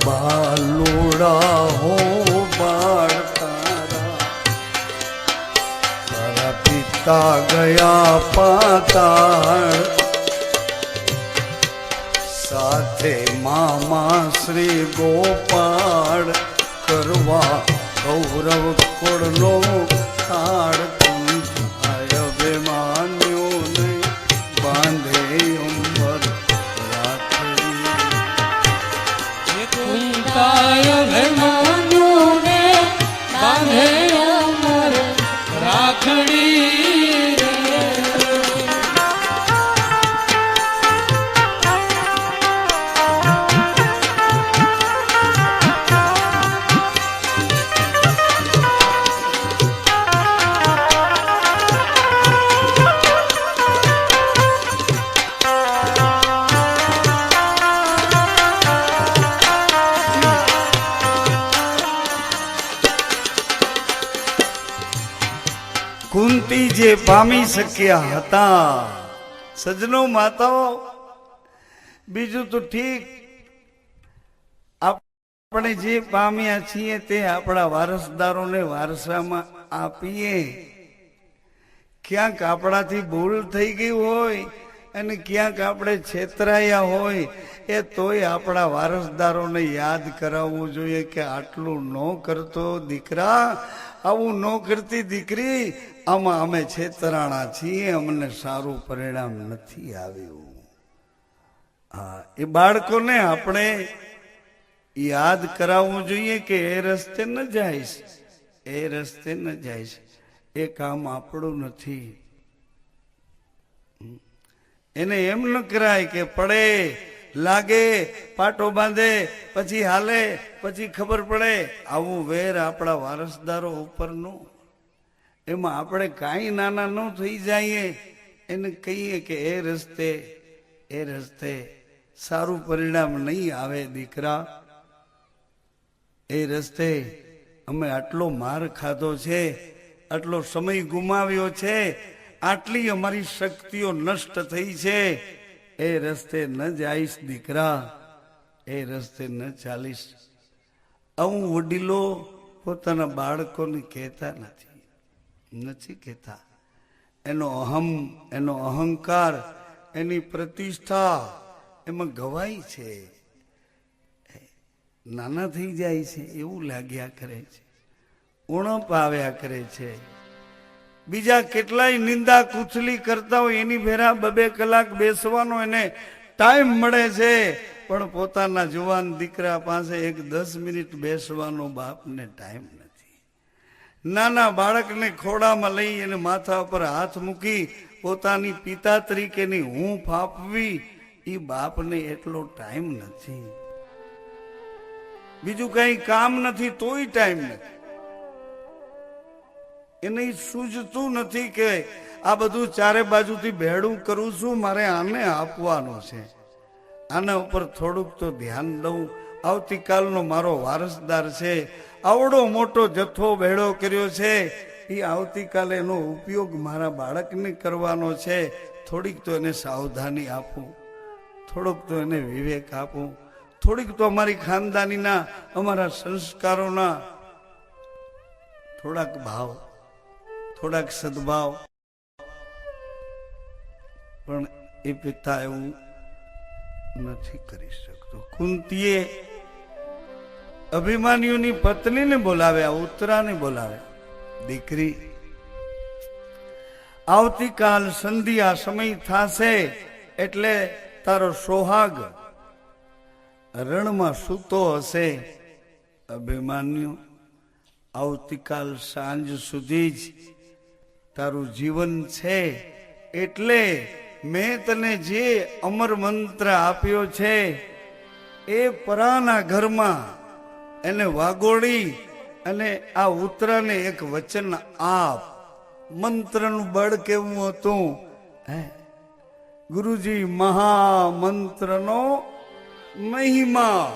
બાલુડા હો બાળ તારા પિતા ગયા પાતાળ. સાથે મામા શ્રી ગોપાળ કરવા ગૌરવ કુળનો તાળ. અભિમન્યુને બાંધે અંબર અભિમન્યુને બાંધે અમર રાખડી. કુંતી જે પામી શક્યા હતા. સજનો માતાઓ, બીજું તો ઠીક, આપણે જે પામ્યા છીએ તે આપણા વારસદારોને વારસામાં આપીએ. ક્યાંક આપણાથી ભૂલ થઈ ગઈ હોય અને ક્યાંક આપણે છેતરાયા હોય, એ તોય આપણા વારસદારોને યાદ કરાવવું જોઈએ કે આટલું ન કરતો દીકરા, આવું ન કરતી દીકરી, આમાં અમે છેતરાણા છીએ, અમને સારું પરિણામ નથી આવ્યું. હા, એ બાળકોને આપણે યાદ કરાવવું જોઈએ કે એ રસ્તે ન જાય, એ રસ્તે ન જાય, એ કામ આપણું નથી. એને એમ ન કરાય કે પડે, લાગે, પાટો બાંધે, પછી હાલે, પછી ખબર પડે. આવું વેર આપણા વારસદારો ઉપરનું, એમાં આપણે કાંઈ નાના ન થઈ જઈએ. એને કહીએ કે એ રસ્તે સારું પરિણામ નહીં આવે દીકરા. એ રસ્તે અમે આટલો માર ખાધો છે, આટલો સમય ગુમાવ્યો છે, આટલી અમારી શક્તિઓ નષ્ટ થઈ છે. એ રસ્તે ન જાઈશ દીકરા, એ રસ્તે ન ચાલીશ. આવું વડીલો પોતાના બાળકોને કહેતા નથી કહેતા. એનો અહંકાર, એની પ્રતિષ્ઠા એમાં ગવાય છે, નાના થઈ જાય છે એવું લાગ્યા કરે છે, ઉણપ આવ્યા કરે છે. બીજા કેટલાય નિંદા કુથલી કરતા હોય એની ભેરા 2 કલાક બેસવાનો એને ટાઈમ મળે છે, પણ પોતાના જુવાન દીકરા પાસે 10 મિનિટ બેસવાનો બાપને ટાઈમ નથી. નાના બાળકને ખોડામાં લઈ અને માથા પર હાથ મૂકી પોતાની પિતા તરીકેની હૂંફ આપવી, એ બાપને એટલો ટાઈમ નથી. બીજું કઈ કામ નથી તોય ટાઈમ નથી. એને સૂઝતું નથી કે આ બધું ચારે બાજુથી ભેડું કરું છું, મારે આને આપવાનું છે, આના ઉપર થોડુંક તો ધ્યાન દઉં. આવતીકાલનો મારો વારસદાર છે, આવડો મોટો જથ્થો ભેડો કર્યો છે, એ આવતીકાલે એનો ઉપયોગ મારા બાળકને કરવાનો છે. થોડીક તો એને સાવધાની આપું, થોડોક તો એને વિવેક આપું, થોડીક તો અમારી ખાનદાનીના, અમારા સંસ્કારોના થોડાક ભાવ, થોડાક સદભાવ. પણ એ પિતા એવું નથી કરી શકતો. કુંતીએ અભિમાન્યુની પત્નીને બોલાવ્યા, ઉત્તરાને બોલાવ્યા. દીકરી, આવતીકાલ સંધ્યા સમય થશે એટલે તારો સોહાગ રણમાં સૂતો હશે. અભિમાન્યુ, આવતીકાલ સાંજ સુધી જ તારું જીવન છે, એટલે મેં તને જે અમર મંત્ર આપ્યો છે એ પરાના ઘરમાં એને વાગોળી અને આ ઉત્તરાને એક વચન આપ. મંત્રનું બળ કેવું હતું ગુરુજી? મહામંત્રનો મહિમા.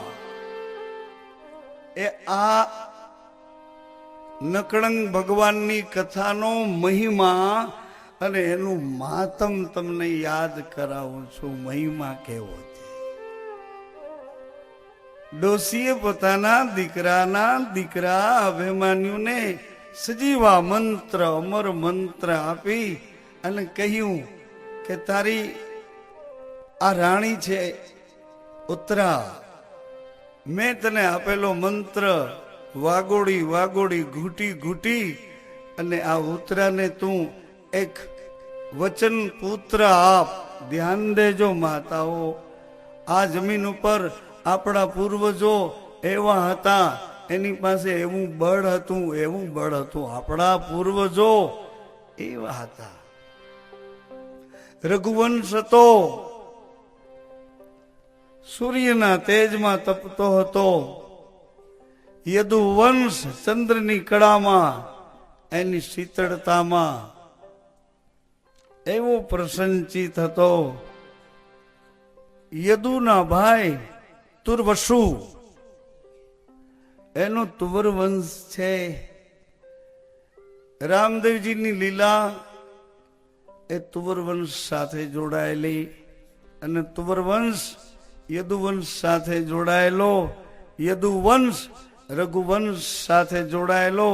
એ આ નકળંગ ભગવાનની કથાનો મહિમા અને એનું માતમ તમને યાદ કરાવું છું. મહિમા કેવો છે? ડોશીએ પોતાના દીકરા અભિમાન્યુને સજીવા મંત્ર, અમર મંત્ર આપી અને કહ્યું કે તારી આ રાણી છે ઉત્તરા, મેં તને આપેલો મંત્ર વાગોડી વાગોડી ઘૂંટી ઘૂંટી અને આ ઉત્તરાને તું એક વચન પુત્ર આપ. ધ્યાન દેજો માતાઓ, આ જમીન ઉપર આપણા પૂર્વજો એવા હતા, એની પાસે એવું બળ હતું, એવું બળ હતું. આપણા પૂર્વજો એવા હતા. રઘુવંશ હતો, સૂર્યના તેજમાં તપતો હતો. યદુવંશ ચંદ્રની કળામાં, એની શીતળતામાં એવો પ્રસન્નચિત હતો. યદુના ભાઈ તુર્વસુ, એનો તુવર વંશ છે. રામદેવજીની લીલા એ તુવરવંશ સાથે જોડાયેલી, અને તુવરવંશ યદુવંશ સાથે જોડાયેલો, યદુવંશ રઘુવંશ સાથે જોડાયેલો,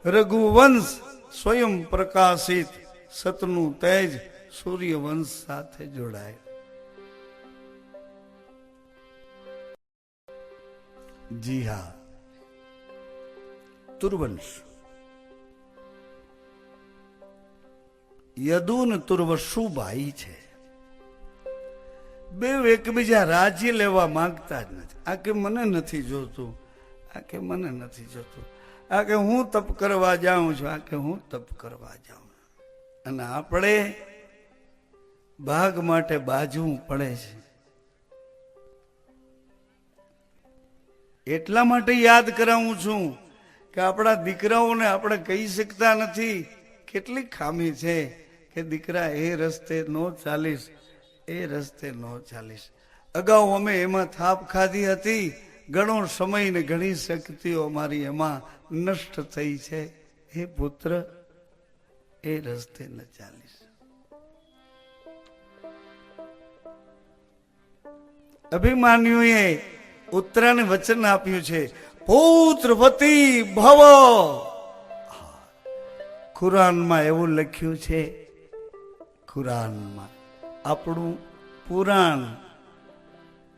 રઘુવંશ સ્વયં પ્રકાશિત સતનું તેજ સૂર્યવંશ સાથે જોડાયેલો. જી હા, તુર્વંશ. યદુ ને તુર્વશુ ભાઈ છે. બે એકબીજા રાજ્ય લેવા માંગતા જ નથી. આ કે મને નથી જોતું, આ કે મને નથી જોતું, આ કે હું તપ કરવા જાઉં છું, આ કે હું તપ કરવા જાઉં. અને આપણે ભાગ માટે બાજવું પડે છે. એટલા માટે યાદ કરાવું છું કે આપણા દીકરાઓને આપણે કહી શકતા નથી. કેટલી ખામી છે કે દીકરા એ રસ્તે નો ચાલીશ, એ રસ્તે નો ચાલીશ. અગાઉ અમે એમાં થાપ ખાધી હતી. ઘણો સમય ને ઘણી શક્તિઓ મારી એમાં નષ્ટ થઈ છે. હે પુત્ર, એ રસ્તે ન ચાલીશ. અભિમાન્યુએ ઉત્તરાને વચન આપ્યું છે, પુત્રવતી ભવ. કુરાનમાં એવું લખ્યું છે, કુરાનમાં આપણું પુરાણ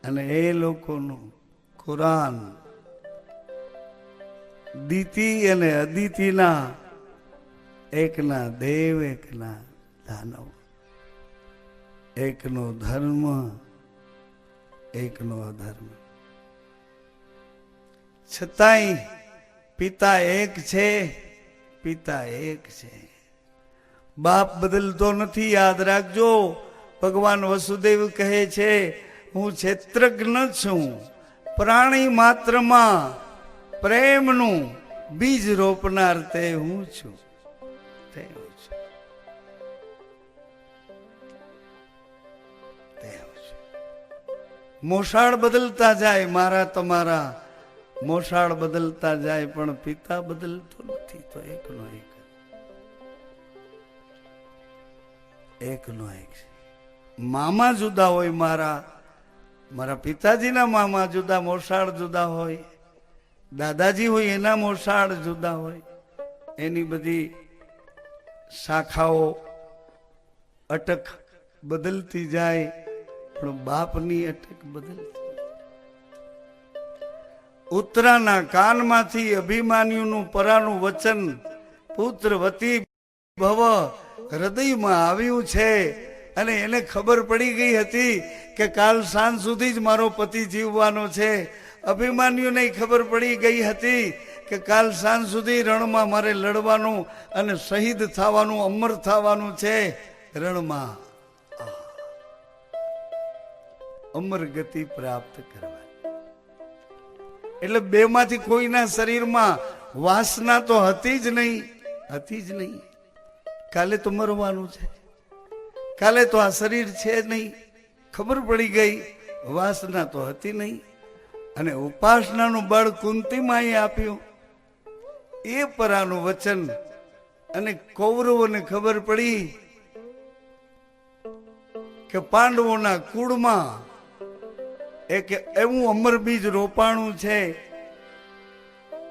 અને એ લોકોનું કુરાન, દિતિ અને અદિતિના એકના દેવ, એકના દાનવ, એકનો ધર્મ, એકનો અધર્મ. છતાંય પિતા એક છે, પિતા એક છે. બાપ બદલતો નથી, યાદ રાખજો. ભગવાન વસુદેવ કહે છે, હું ક્ષેત્રજ્ઞ છું, પ્રાણી માત્રમાં પ્રેમનું બીજ રોપનાર તે હું છું, તે હું છું, તે હું છું. મોસાળ બદલતા જાય, મારા તમારા મોસાળ બદલતા જાય, પણ પિતા બદલતો નથી. તો એકનો એક, એકનો એક. મામા જુદા હોય, મારા પિતાજીના મામા જુદા, મોસાળ જુદા હોય. દાદાજી હોય એના મોસાળ જુદા હોય. એની બધી શાખાઓ અટક બદલતી જાય, પણ બાપની અટક બદલતી. ઉત્તરાના કાનમાંથી અભિમાન્યુનું પરાનું વચન પુત્રવતી ભવ હૃદયમાં આવ્યું છે. અને એને ખબર પડી ગઈ હતી કે કાલ સાંજ સુધી જ મારો પતિ જીવવાનો છે. અભિમાન્યુને ખબર પડી ગઈ હતી કે કાલ સાંજ સુધી રણમાં મારે લડવાનું અને શહીદ થવાનું, અમર થવાનું છે. રણમાં અમર ગતિ પ્રાપ્ત કરવા. એટલે બે માંથી કોઈના શરીરમાં વાસના તો હતી જ નહીં, હતી જ નહીં. કાલે તો મરવાનું છે, કાલે તો આ શરીર છે નહીં. ખબર પડી ગઈ, વાસના તો હતી નહીં. અને ઉપાસનાનું બળ કુંતીમાએ આપ્યું, એ પરાનું વચન. અને કૌરવોને ખબર પડી કે પાંડવોના કુળમાં એક એવું અમર બીજ રોપાણું છે.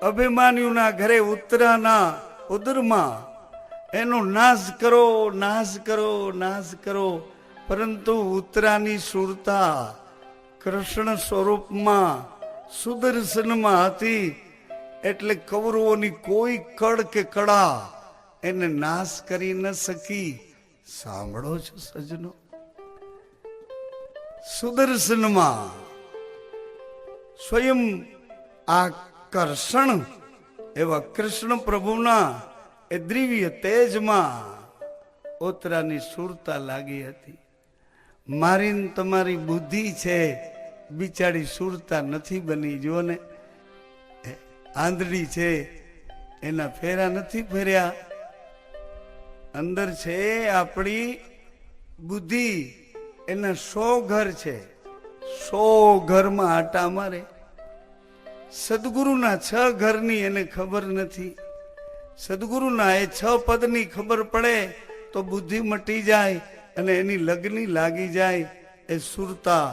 અભિમાન્યુના ઘરે ઉત્તરાના ઉદરમાં એનો નાશ કરો, નાશ કરો, નાશ કરો. પરંતુ ઉત્તરાની સુરતા કૃષ્ણ સ્વરૂપમાં સુદર્શનમાં હતી. એટલે કૌરવોની કોઈ કડ કે કડા એને નાશ કરી ન શકી. સાંભળો છો સજ્જનો, સુદર્શનમાં સ્વયં આકર્ષણ એવા કૃષ્ણ પ્રભુના એ દિવ્ય તેજમાં ઉત્તરાની સુરતા લાગી હતી. મારી તમારી બુદ્ધિ છે, બિચારી સુરતા નથી બની. જો ને આંધળી છે, એના ફેરા નથી ફેર્યા. અંદર છે આપણી બુદ્ધિ, એના 100 ઘર છે. 100 ઘરમાં આટા મારે. સદગુરુના 6 ઘરની એને ખબર નથી. સદગુરુના એ 6 પદની ખબર પડે તો બુદ્ધિ મટી જાય અને એની લગ્ની લાગી જાય. એ સુરતા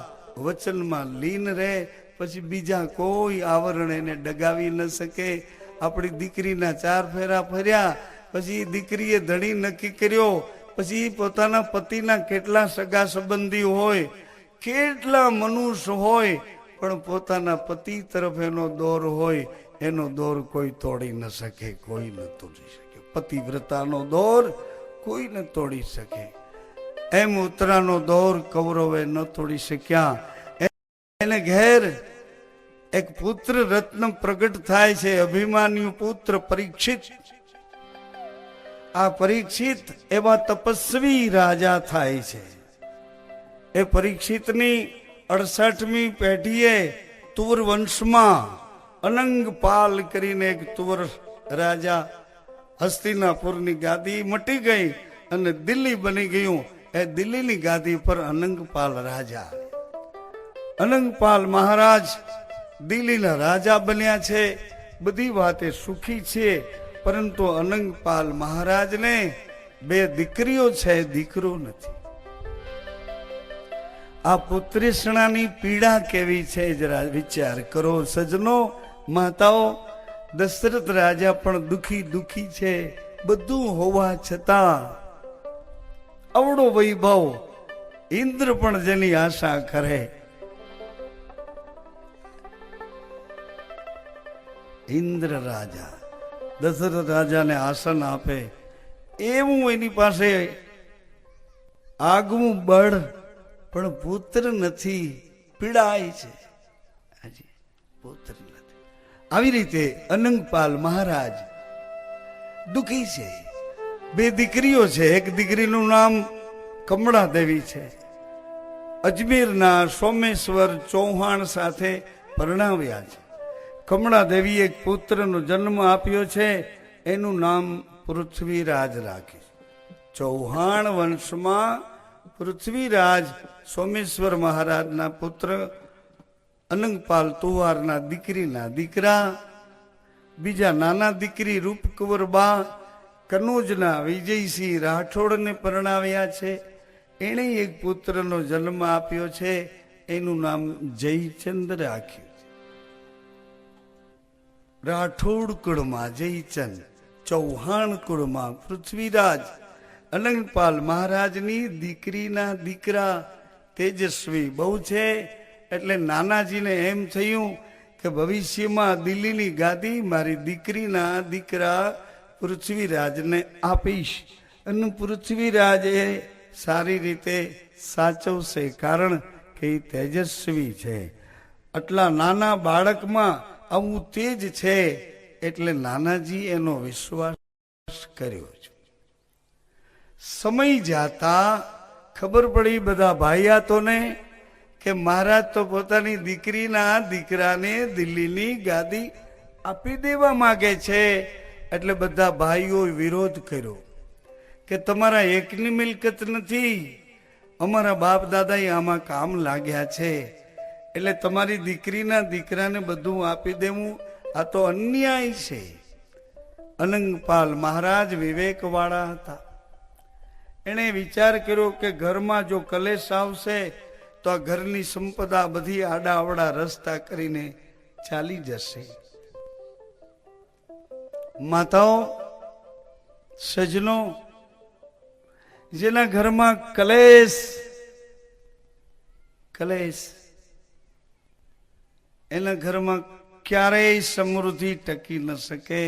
વચનમાં લીન રહે, પછી બીજા કોઈ આવરણ એને ડગાવી ન શકે. આપણી દીકરીના 4 ફેરા ફર્યા, પછી દીકરીએ ધણી નક્કી કર્યો, પછી પોતાના પતિના કેટલા સગા સંબંધી હોય, કેટલા મનુષ્ય હોય, પણ પોતાના પતિ તરફ એનો દોર હોય, એનો દોર કોઈ તોડી ન શકે, કોઈ ન તોડી શકે. પતિવ્રતાનો દોર કોઈ ન તોડી શકે. એમ ઉત્તરાનો દોર કૌરવે ન તોડી શક્યા. એને ઘેર એક પુત્ર રત્ન પ્રગટ થાય છે, અભિમાન્યુ પુત્ર પરીક્ષિત. આ પરીક્ષિત એવા તપસ્વી રાજા થાય છે. એ પરીક્ષિતની 68મી પેઢીએ તુવર વંશમાં અનંગપાલ કરીને એક તુવર રાજા, હસ્તિનાપુરની ગાદી મટી ગઈ અને દિલ્હી બની ગયું. એ દિલ્હીની ગાદી પર અનંગપાલ રાજા, અનંગપાલ મહારાજ દિલ્હીના રાજા બન્યા છે. બધી વાતે સુખી છે, પરંતુ અનંગપાલ મહારાજને 2 દીકરીઓ છે, દીકરો નથી. આ પુત્રેષણાની પીડા કેવી છે જરા વિચાર કરો સજ્જનો, માતાઓ. દશરથ રાજા પણ દુખી છે. બધું હોવા છતાં અવળો વૈભવ, ઇન્દ્ર પણ જેની આશા કરે. ઇન્દ્ર રાજા દશરથ રાજાને આસન આપે, એવું એની પાસે આગવું બળ, પણ પુત્ર નથી, પીડાય છે. હાજી, પુત્ર નથી. આવી રીતે અનંગપાલ મહારાજ દુખી છે. 2 દીકરીઓ છે. એક દીકરીનું નામ કમળા દેવી છે. અજમેરના સોમેશ્વર ચૌહાણ સાથે પરણાવ્યા છે. કમળા દેવી એક પુત્રનો જન્મ આપ્યો છે, એનું નામ પૃથ્વીરાજ રાખ્યું. ચૌહાણ વંશમાં પૃથ્વીરાજ સોમેશ્વર મહારાજના પુત્ર, અનંગપાલ તુવારના દીકરીના દીકરા. બીજા નાના દીકરી રૂપકુંવરબા કનોજના વિજયસિંહ રાઠોડને પરણાવ્યા છે. એણે એક પુત્રનો જન્મ આપ્યો છે, એનું નામ જયચંદ રાખ્યું. રાઠોડ કુળમાં જયચંદ, ચૌહાણ કુળમાં પૃથ્વીરાજ. અનંગપાલ મહારાજની દીકરીના દીકરા તેજસ્વી બહુ છે. એટલે નાનાજીને એમ થયું કે ભવિષ્યમાં દિલ્હીની ગાદી મારી દીકરીના દીકરા પૃથ્વીરાજને આપીશ, અને પૃથ્વીરાજ એ સારી રીતે સાચવશે, કારણ કે એ તેજસ્વી છે. આટલા નાના બાળકમાં આવું તેજ છે, એટલે નાનાજી એનો વિશ્વાસ કર્યો છે. સમય જાતા ખબર પડી બધા ભાઈયાતોને કે મહારાજ તો પોતાની દીકરીના દીકરાને દિલ્હીની ગાદી આપી દેવા માંગે છે. એટલે બધા ભાઈઓએ વિરોધ કર્યો કે તમારા એકની મિલકત નથી, અમારા બાપ દાદા આમાં કામ લાગ્યા છે, એટલે તમારી દીકરીના દીકરાને બધું આપી દેવું આ તો અન્યાય છે. અનંગપાલ મહારાજ વિવેકવાળા હતા. એણે વિચાર કર્યો કે ઘરમાં જો કલેશ આવશે તો આ ઘરની સંપદા બધી આડાઅવળા રસ્તા કરીને ચાલી જશે. માતાઓ, સજ્જનો, જેના ઘરમાં કલેશ એના ઘરમાં ક્યારેય સમૃદ્ધિ ટકી ન શકે,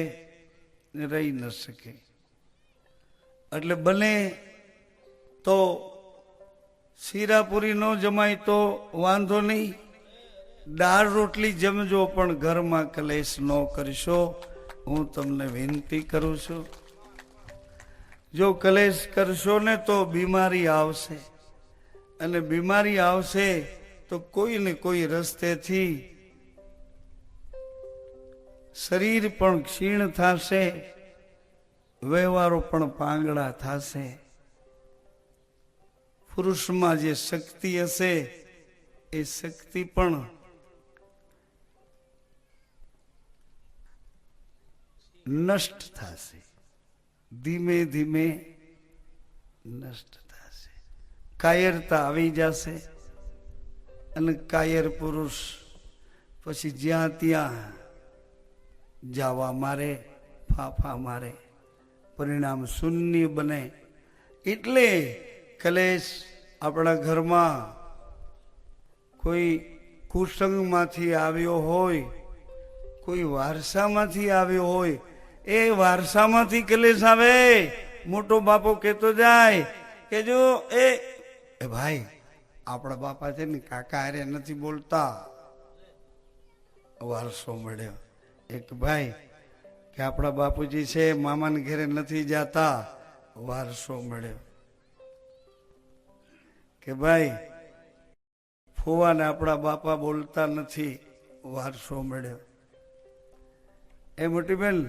રહી ન શકે. એટલે બને તો શીરાપુરી ન જમાય તો વાંધો નહીં, દાળ રોટલી જમજો, પણ ઘરમાં કલેશ ન કરશો, હું તમને વિનંતી કરું છું. જો કલેશ કરશો ને તો બીમારી આવશે, અને બીમારી આવશે તો કોઈ ને કોઈ રસ્તેથી શરીર પણ ક્ષીણ થશે, વ્યવહારો પણ પાંગડા થશે. પુરુષમાં જે શક્તિ હશે એ શક્તિ પણ નષ્ટ થશે. ધીમે ધીમે નષ્ટ થશે, કાયરતા આવી જશે અને કાયર પુરુષ પછી જ્યાં ત્યાં જાવા મારે, ફાફા મારે, પરિણામ શૂન્ય બને. એટલે કલેશ આપણા ઘરમાં કોઈ કુસંગમાંથી આવ્યો હોય, કોઈ વારસામાંથી આવ્યો હોય, એ વારસામાંથી કલેશ આવે. મોટો બાપો કહેતો જાય કે જો એ ભાઈ આપણા બાપા છે ને કાકા હારે નથી બોલતા, વારસો મળ્યો. એક ભાઈ કે આપણા બાપુજી છે મામાને ઘરે નથી જાતા, વારસો મળ્યો. કે ભાઈ ફુવાને આપણા બાપા બોલતા નથી, વારસો મળ્યો. એ મોટી બેન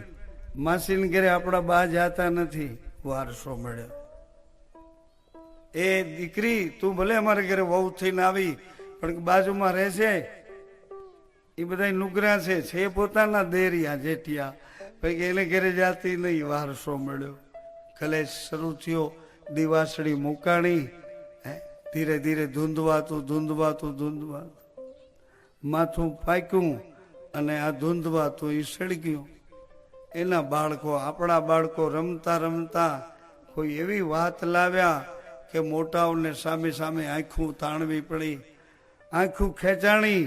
માસીને ઘરે આપણા બા જાતા નથી, વારસો મળ્યો. એ દીકરી તું ભલે અમારે ઘરે વહુ થઈને આવી પણ બાજુમાં રહેશે, એ બધા નુગરા છે પોતાના દેરિયા જેઠિયા, પછી એને ઘરે જાતી નહીં, વારસો મળ્યો. કલેશ શરૂ થયો, દિવાસળી મુકાણી, ધીરે ધીરે ધૂંધવાતું માથું પાક્યું અને આ ધૂંધવાતું એ સળગ્યું. એના બાળકો આપણા બાળકો રમતા રમતા કોઈ એવી વાત લાવ્યા કે મોટાઓને સામે સામે આંખું તાણવી પડી. આંખું ખેંચાણી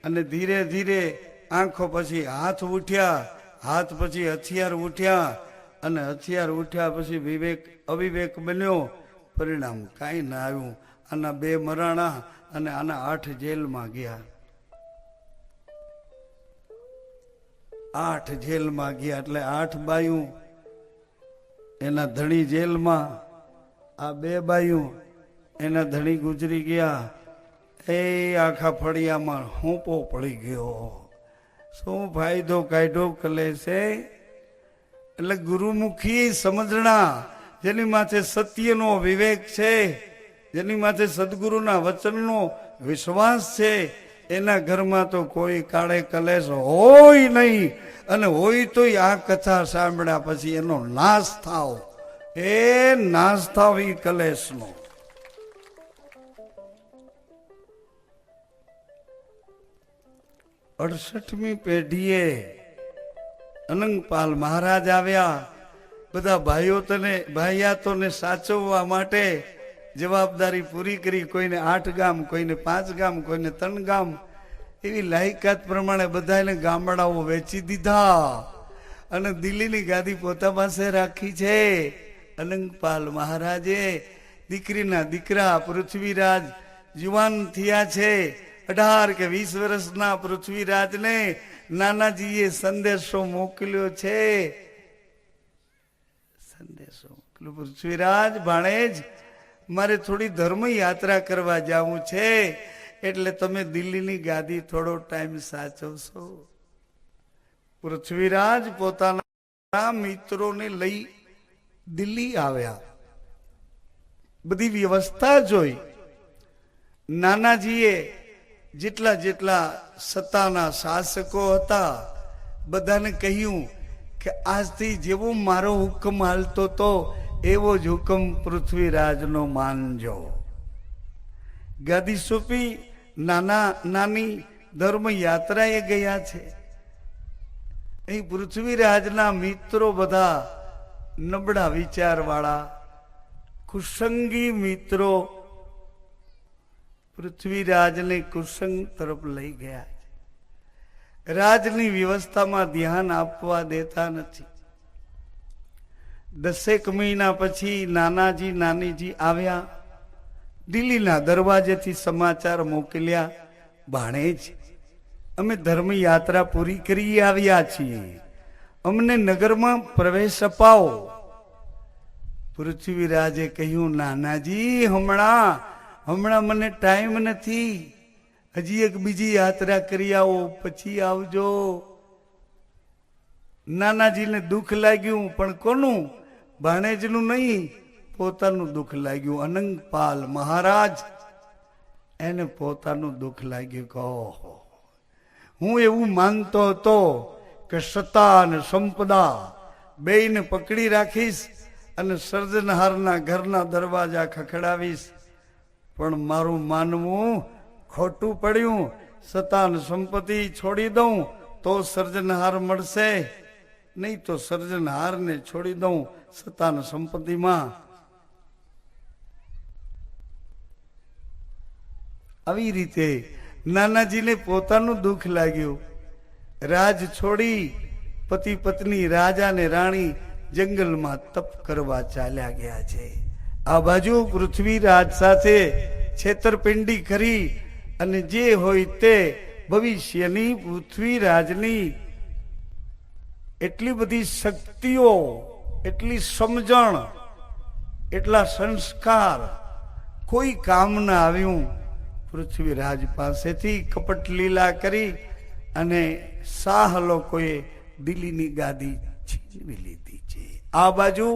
અને ધીરે ધીરે આંખો પછી હાથ ઉઠ્યા, હાથ પછી હથિયાર ઉઠ્યા અને હથિયાર ઉઠ્યા પછી વિવેક અવિવેક બન્યો. પરિણામ કાંઈ ના આવ્યું. આના 2 મરાણા અને આના 8 જેલમાં ગયા. 8 જેલમાં ગયા એટલે 8 બાયું એના ધણી જેલમાં, આ 2 બાયું એના ધણી ગુજરી ગયા. એ આખા ફળિયામાં હોંપો પડી ગયો. શું ફાયદો કાઢ્યો કલેશે? એટલે ગુરુમુખી સમજણા, જેની માથે સત્યનો વિવેક છે, જેની માથે સદગુરુના વચનનો વિશ્વાસ છે, એના ઘરમાં તો કોઈ કાળે કલેશ હોય નહીં. અને હોય તો આ કથા સાંભળ્યા પછી એનો નાશ થાવ, એ નાશ થાવ એ કલેશનો. અડસઠમી પેઢીએ અનંગપાલ મહારાજ આવ્યા. બધા ભાઈયાતોને સાચવવા માટે જવાબદારી પૂરી કરી. કોઈને 8 ગામ, કોઈને 5 ગામ, કોઈને 3 ગામ, એવી લાયકાત પ્રમાણે બધાને ગામડાઓ વેચી દીધા અને દિલ્હીની ગાદી પોતા પાસે રાખી છે. અનંગપાલ મહારાજે દીકરીના દીકરા પૃથ્વીરાજ જુવાન થયા છે. 18 કે 20 વર્ષના પૃથ્વીરાજને નાનાજીએ સંદેશો મોકલ્યો છે. સંદેશો મોકલ્યો, પૃથ્વીરાજ ભાણેજ મારે થોડી ધર્મ યાત્રા કરવા જવું છે, એટલે તમે દિલ્હીની ગાદી થોડો ટાઈમ સાચવશો. પૃથ્વીરાજ પોતાના મિત્રોને લઈ દિલ્હી આવ્યા. બધી વ્યવસ્થા જોઈ. નાનાજીએ જેટલા સત્તાના શાસકો હતા બધાને કહ્યું કે આજથી જેવો મારો હુકમ હાલતો તો એવો જ હુકમ પૃથ્વીરાજનો માનજો. ગાદી સોંપી નાની ધર્મ યાત્રાએ ગયા છે. અહીં પૃથ્વીરાજના મિત્રો બધા નબળા વિચારવાળા કુસંગી મિત્રો પૃથ્વીરાજને કુસંગ તરફ લઈ ગયા છે. રાજની વ્યવસ્થામાં ધ્યાન આપવા દેતા નથી. 10 મહિના પછી નાનાજી નાનીજી આવ્યા. દિલ્હીના દરવાજેથી સમાચાર મોકલ્યા, ભાણેજ અમે ધર્મ યાત્રા પૂરી કરી આવ્યા છીએ, અમને નગરમાં પ્રવેશ અપાવો. પૃથ્વીરાજે કહ્યું, નાનાજી હમણાં મને ટાઈમ નથી, હજી એક બીજી યાત્રા કરી આવો પછી આવજો. નાનાજીને દુઃખ લાગ્યું, પણ કોનું? ભાણેજનું નહીં, પોતાનું દુઃખ લાગ્યું. અનંગપાલ મહારાજ એને પોતાનું દુઃખ લાગ્યું કે ઓહો, હું એવું માનતો હતો કે સત્તા અને સંપદા બેયને પકડી રાખીશ અને સર્જનહારના ઘરના દરવાજા ખખડાવીશ. પણ મારું માનવું ખોટું પડ્યું. સતાન સંપત્તિ છોડી દઉં તો સર્જનહાર મળશે, નહીં તો સર્જનહારને છોડી દઉં સતાન સંપત્તિમાં. આવી રીતે નાનાજીને પોતાનું દુઃખ લાગ્યું. રાજ છોડી પતિ પત્ની રાજા ને રાણી જંગલમાં તપ કરવા ચાલ્યા ગયા છે. આ બાજુ પૃથ્વીરાજ સાથે છેતરપિંડી કરી અને જે હોય તે ભવિષ્યની પૃથ્વીરાજની એટલી બધી શક્તિઓ, એટલી સમજણ, એટલા સંસ્કાર કોઈ કામ ના આવ્યું. પૃથ્વીરાજ પાસેથી કપટ લીલા કરી અને શાહ લોકોએ દિલ્હીની ગાદી છીનવી લીધી છે. આ બાજુ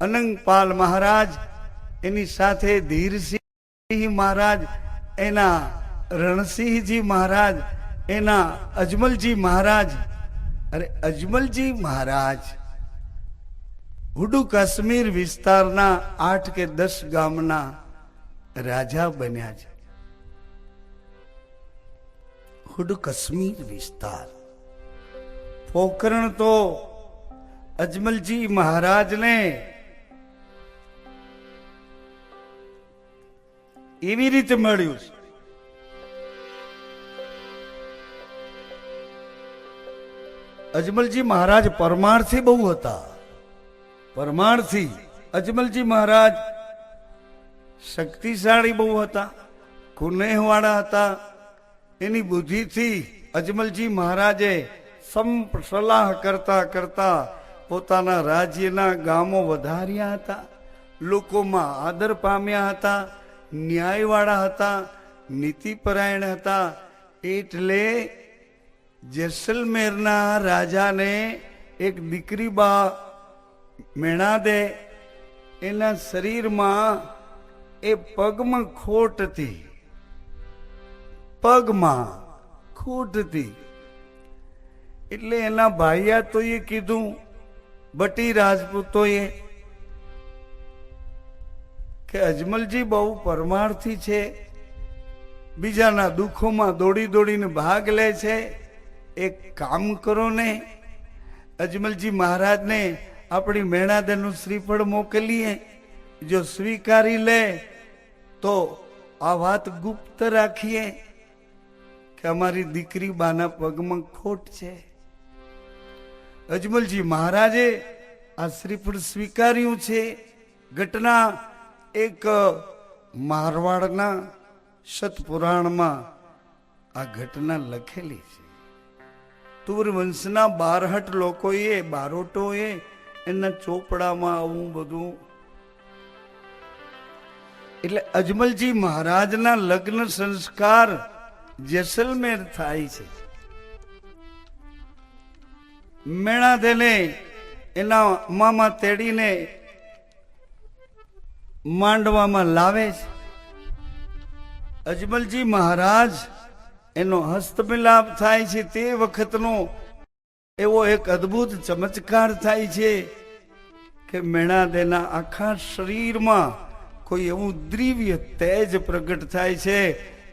અનંગપાલ મહારાજ, એની સાથે ધીરસિંહ મહારાજ, એના રણસિંહજી મહારાજ, એના અજમલજી મહારાજ. અરે અજમલજી મહારાજ હુડુ કાશ્મીર વિસ્તારના 8 કે 10 ગામના રાજા બન્યા છે. હુડુ કાશ્મીર વિસ્તાર. પોકરણ તો અજમલજી મહારાજને એવી રીતે મળ્યું છે. અજમલજી મહારાજ પરમાર્થી બહુ હતા. પરમાર્થી અજમલજી મહારાજ શક્તિશાળી બહુ હતા, કુનેહવાળા હતા. એની બુદ્ધિથી અજમલજી મહારાજે સંપ સલાહ કરતા કરતા પોતાના રાજ્યના ગામો વધાર્યા હતા, લોકોમાં આદર પામ્યા હતા, ન્યાયવાળા હતા, નીતિપરાયણ હતા. એટલે જેસલમેરના રાજાને એક દીકરી બા મેણાદે, એના શરીરમાં એ પગમાં ખોટ હતી, પગમાં ખોટ હતી. એટલે એના ભાઈયાતોએ કીધું, બટી રાજપૂતોએ, કે અજમલજી બહુ પરમાર્થી છે, બીજાના દુઃખોમાં દોડી દોડીને ભાગ લે છે, એક કામ કરો ને, અજમલજી મહારાજને આપણી મેણાદેનું શ્રીફળ મોકલીએ, જો સ્વીકારી લે તો આ વાત ગુપ્ત રાખીએ કે અમારી દીકરી બાના પગમાં ખોટ છે. અજમલજી મહારાજે આ શ્રીફળ સ્વીકાર્યું છે. ઘટના એક મારવાડના સતપુરાણમાં આ ઘટના લખેલી છે. તુર વંશના 12 લોકોએ, બારોટોએ એના ચોપડામાં આવું બધું. એટલે અજમલજી મહારાજના લગ્ન સંસ્કાર જેસલમેર થાય છે. મેણાદેને એના મામા તેડીને માંડવામાં લાવે છે. અજમલજી મહારાજ એનો હસ્તમિલાપ થાય છે. તે વખતનો એવો એક અદ્ભુત ચમત્કાર થાય છે કે મેણાદેના આખા શરીરમાં કોઈ એવું દિવ્ય તેજ પ્રગટ થાય છે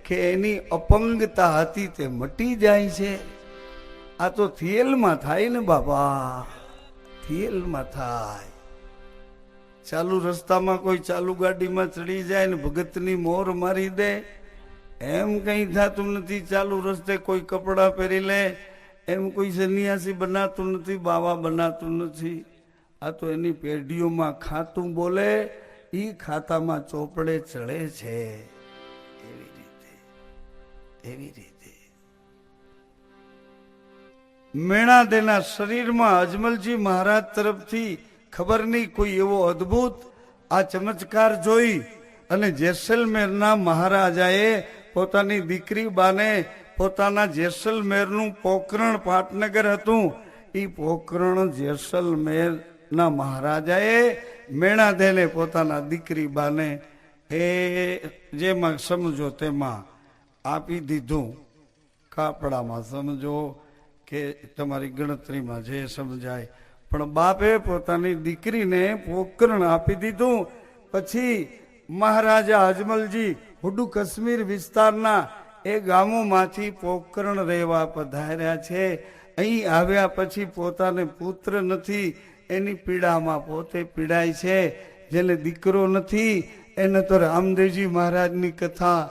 કે એની અપંગતા હતી તે મટી જાય છે. આ તો થિયેલમાં થાય ને બાબા, થિયેલમાં થાય. ચાલુ રસ્તામાં કોઈ ચાલુ ગાડીમાં ચડી જાય ને ભગતની મોર મારી દે, એમ કઈ થતું નથી. ચાલુ રસ્તે કોઈ કપડા પહેરી લે, એમ કોઈ સન્યાસી બનાતું નથી, બાવા બનાતું નથી. આ તો એની પેઢીઓમાં ખાતું બોલે, ઈ ખાતામાં ચોપડે ચડે છે. એવી રીતે, એવી રીતે મેણાદેના શરીરમાં અજમલજી મહારાજ તરફથી ખબર નહીં કોઈ એવો અદ્ભુત આ ચમત્કાર જોઈ અને જેસલમેરના મહારાજાએ પોતાની દીકરી બાને પોતાના જેસલમેરનું પોકરણ પાટનગર હતું, એ પોકરણ જેસલમેરના મહારાજાએ મેણાદેને પોતાના દીકરી બાને એ જેમાં સમજો તેમાં આપી દીધું. કાપડામાં સમજો કે તમારી ગણતરીમાં જે સમજાય, પણ બાપે પોતાની દીકરીને પોકરણ આપી દીધું. પછી મહારાજા અજમલજી હુડુ કાશ્મીર વિસ્તારના એ ગામોમાંથી પોકરણ રહેવા પધાર્યા છે. અહીં આવ્યા પછી પોતાને પુત્ર નથી એની પીડામાં પોતે પીડાય છે. જેને દીકરો નથી એને તો રામદેવજી મહારાજની કથા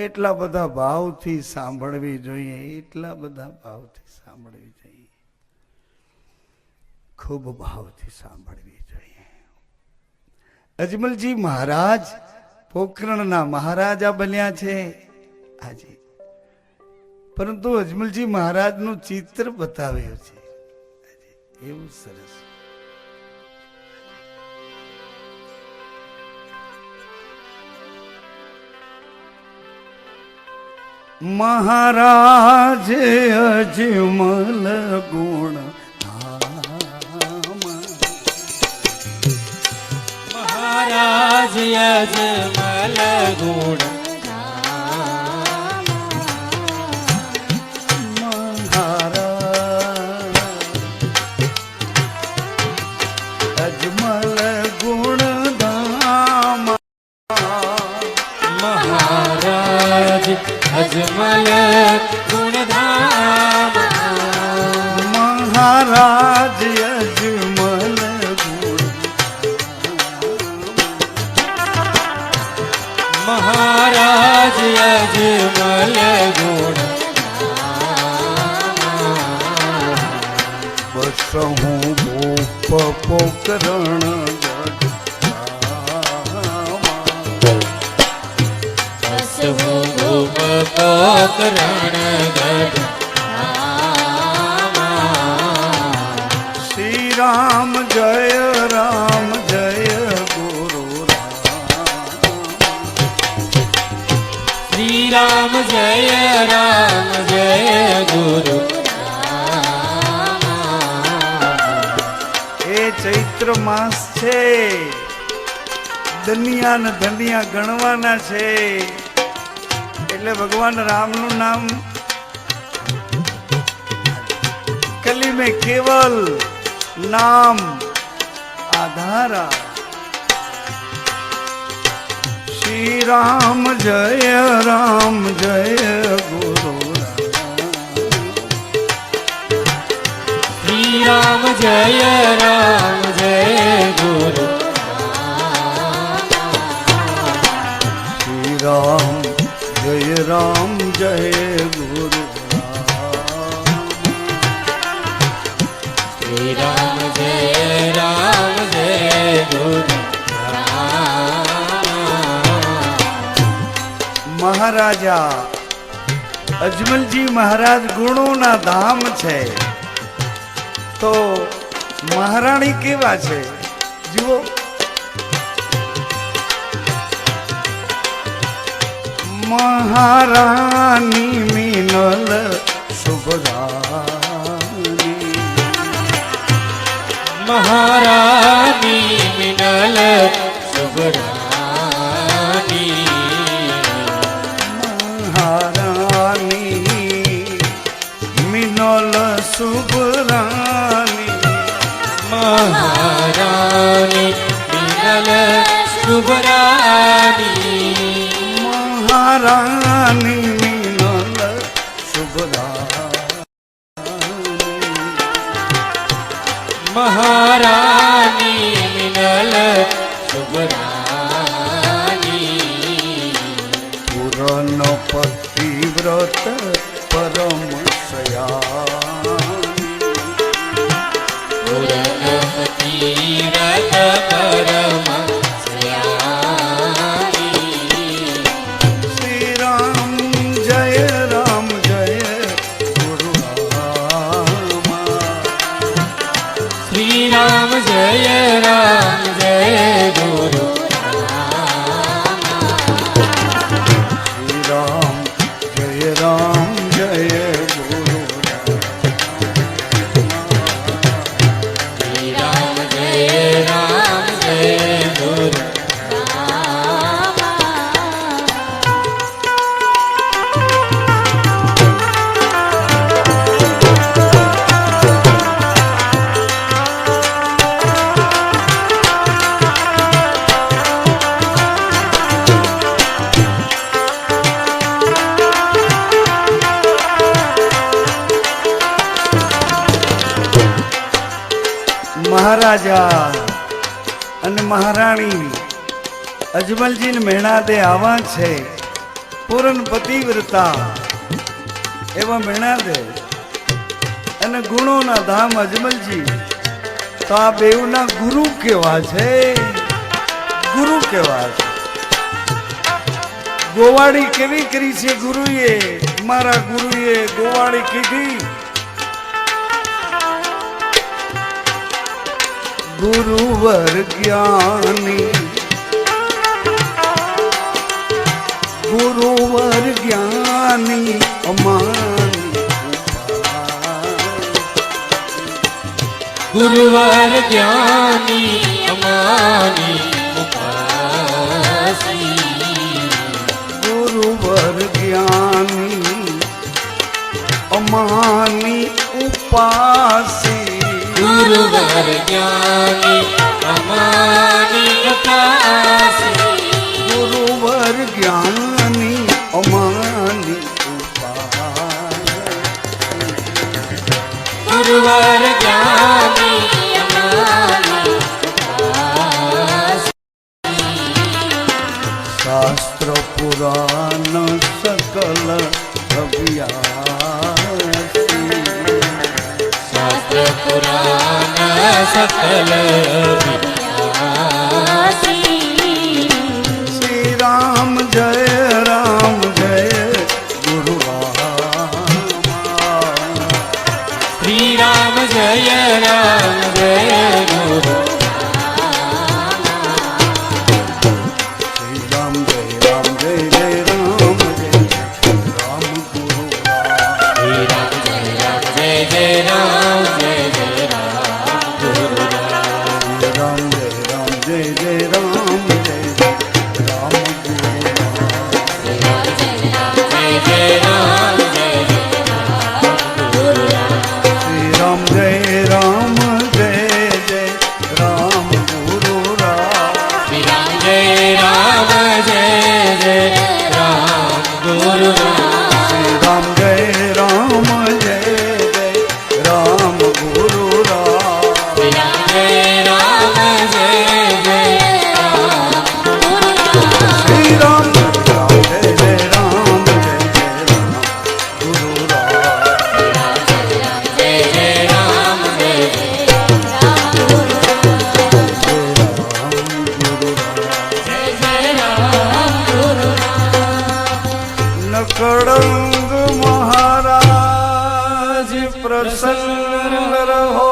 એટલા બધા ભાવથી સાંભળવી જોઈએ, એટલા બધા ભાવથી સાંભળવી જોઈએ, ખૂબ ભાવથી સાંભળવી જોઈએ. અજમલજી મહારાજ પોકરણના મહારાજા બન્યા છે આજે, પરંતુ અજમલજી મહારાજનું ચિત્ર બતાવ્યું છે એવું સરસ. મહારાજ અજમલ ગુણ મહારાજ અજમલ ગુણ અજમલ ગુણધામ મહારાજ અજમલ ગુણ મહારાજ અજમલ ગુણ બસ હું ભૂપ પોકરણ પોકરણ ગઢ શ્રી રામ જય રામ જય ગુરુ શ્રી રામ જય રામ જય ગુરુ એ ચૈત્ર માસ છે, દનિયા ને ધનિયા ગણવાના છે. એટલે ભગવાન રામનું નામ કલી में केवल नाम आधारा. श्री राम जय गुरु श्री राम जय गुरु श्री राम जय गुरु श्री राम जय गुरु મહારાજા અજમલજી મહારાજ ગુણોના ધામ છે. તો મહારાણી કેવા છે જુઓ. મહારાણી મિનલ શુભરાની મહારાણી મિનલ શુભરાની મહારાણી મિનલ શુભરાની મહારાણી મિનલ શુભરાની મહારાણી મિનલ શુભરાની મહારાણી મિનલ શુભરાની પૂરન પતિવ્રત પરમ સયાની પૂરન પતિવ્રત પરમ સયાની શ્રી રામ જય ગુરુ શ્રી રામ જય ગુરુ શ્રી રામ જય મહારાજા અને મહારાણી અજમલજી ને મેણાદે આવા છે, પૂર્ણ પતિવ્રતા એવા મેણાદે અને ગુણોના ધામ અજમલજી. તો આ બેઉના ગુરુ કેવા છે, ગુરુ કેવા છે. ગોવાડી કેવી કરી છે ગુરુએ, મારા ગુરુએ ગોવાડી કીધી. ગુરુવર જ્ઞાની, ગુરુવર જ્ઞાની અમારી ગુરુવાર જ્ઞાની અમારી ઉપાસી. ગુરુવર જ્ઞાની અમાની ઉપાસી. ગુરુવાર જ્ઞાની અમારી ઉપાસી. ગુરુવર જ્ઞાની અમાની ઉપાસી. ગુરુવાર જ્ઞાની અમારી ઉપાસી. શાસ્ત્ર પુરાણ સકલ અભ્યાસી. શાસ્ત્ર પુરાણ સકલ અભ્યાસી. શ્રી રામ જય રામ જય ગુરુ રામ. શ્રી રામ જય રામ જય ગુરુ. શ્રી રામ જય રામ જય જય રામ જય રામ ગુરુ રામ. શ્રી રામ જય રામ જય જય રામ જય જય રામ ગુરુ રામ. શ્રી રામ જય રામ જય જય રામ જય જય રામ ગુરુ રામ. શ્રી રામ જય રામ જય જય રામ જય જય રામ ગુરુ રામ. શ્રી રામ જય રામ જય જય રામ ગુરુ રામ. શ્રી રામ જય રામ જય જય રામ ગુરુ રામ. શ્રી રામ જય રામ જય જય રામ ગુરુ રામ. શ્રી રામ જય રામ જય જય રામ ગુરુ રામ. શ્રી રામ જય જય રામ જય જય રામ ગુરુ રામ. શ્રી રામ જય રામ જય જય રામ જય જય રામ ગુરુ રામ. જય રામ ગુરુ રામ. જય જય રામ ગુરુ રામ. નકળંગ મહારાજ પ્રસન્ન રહો.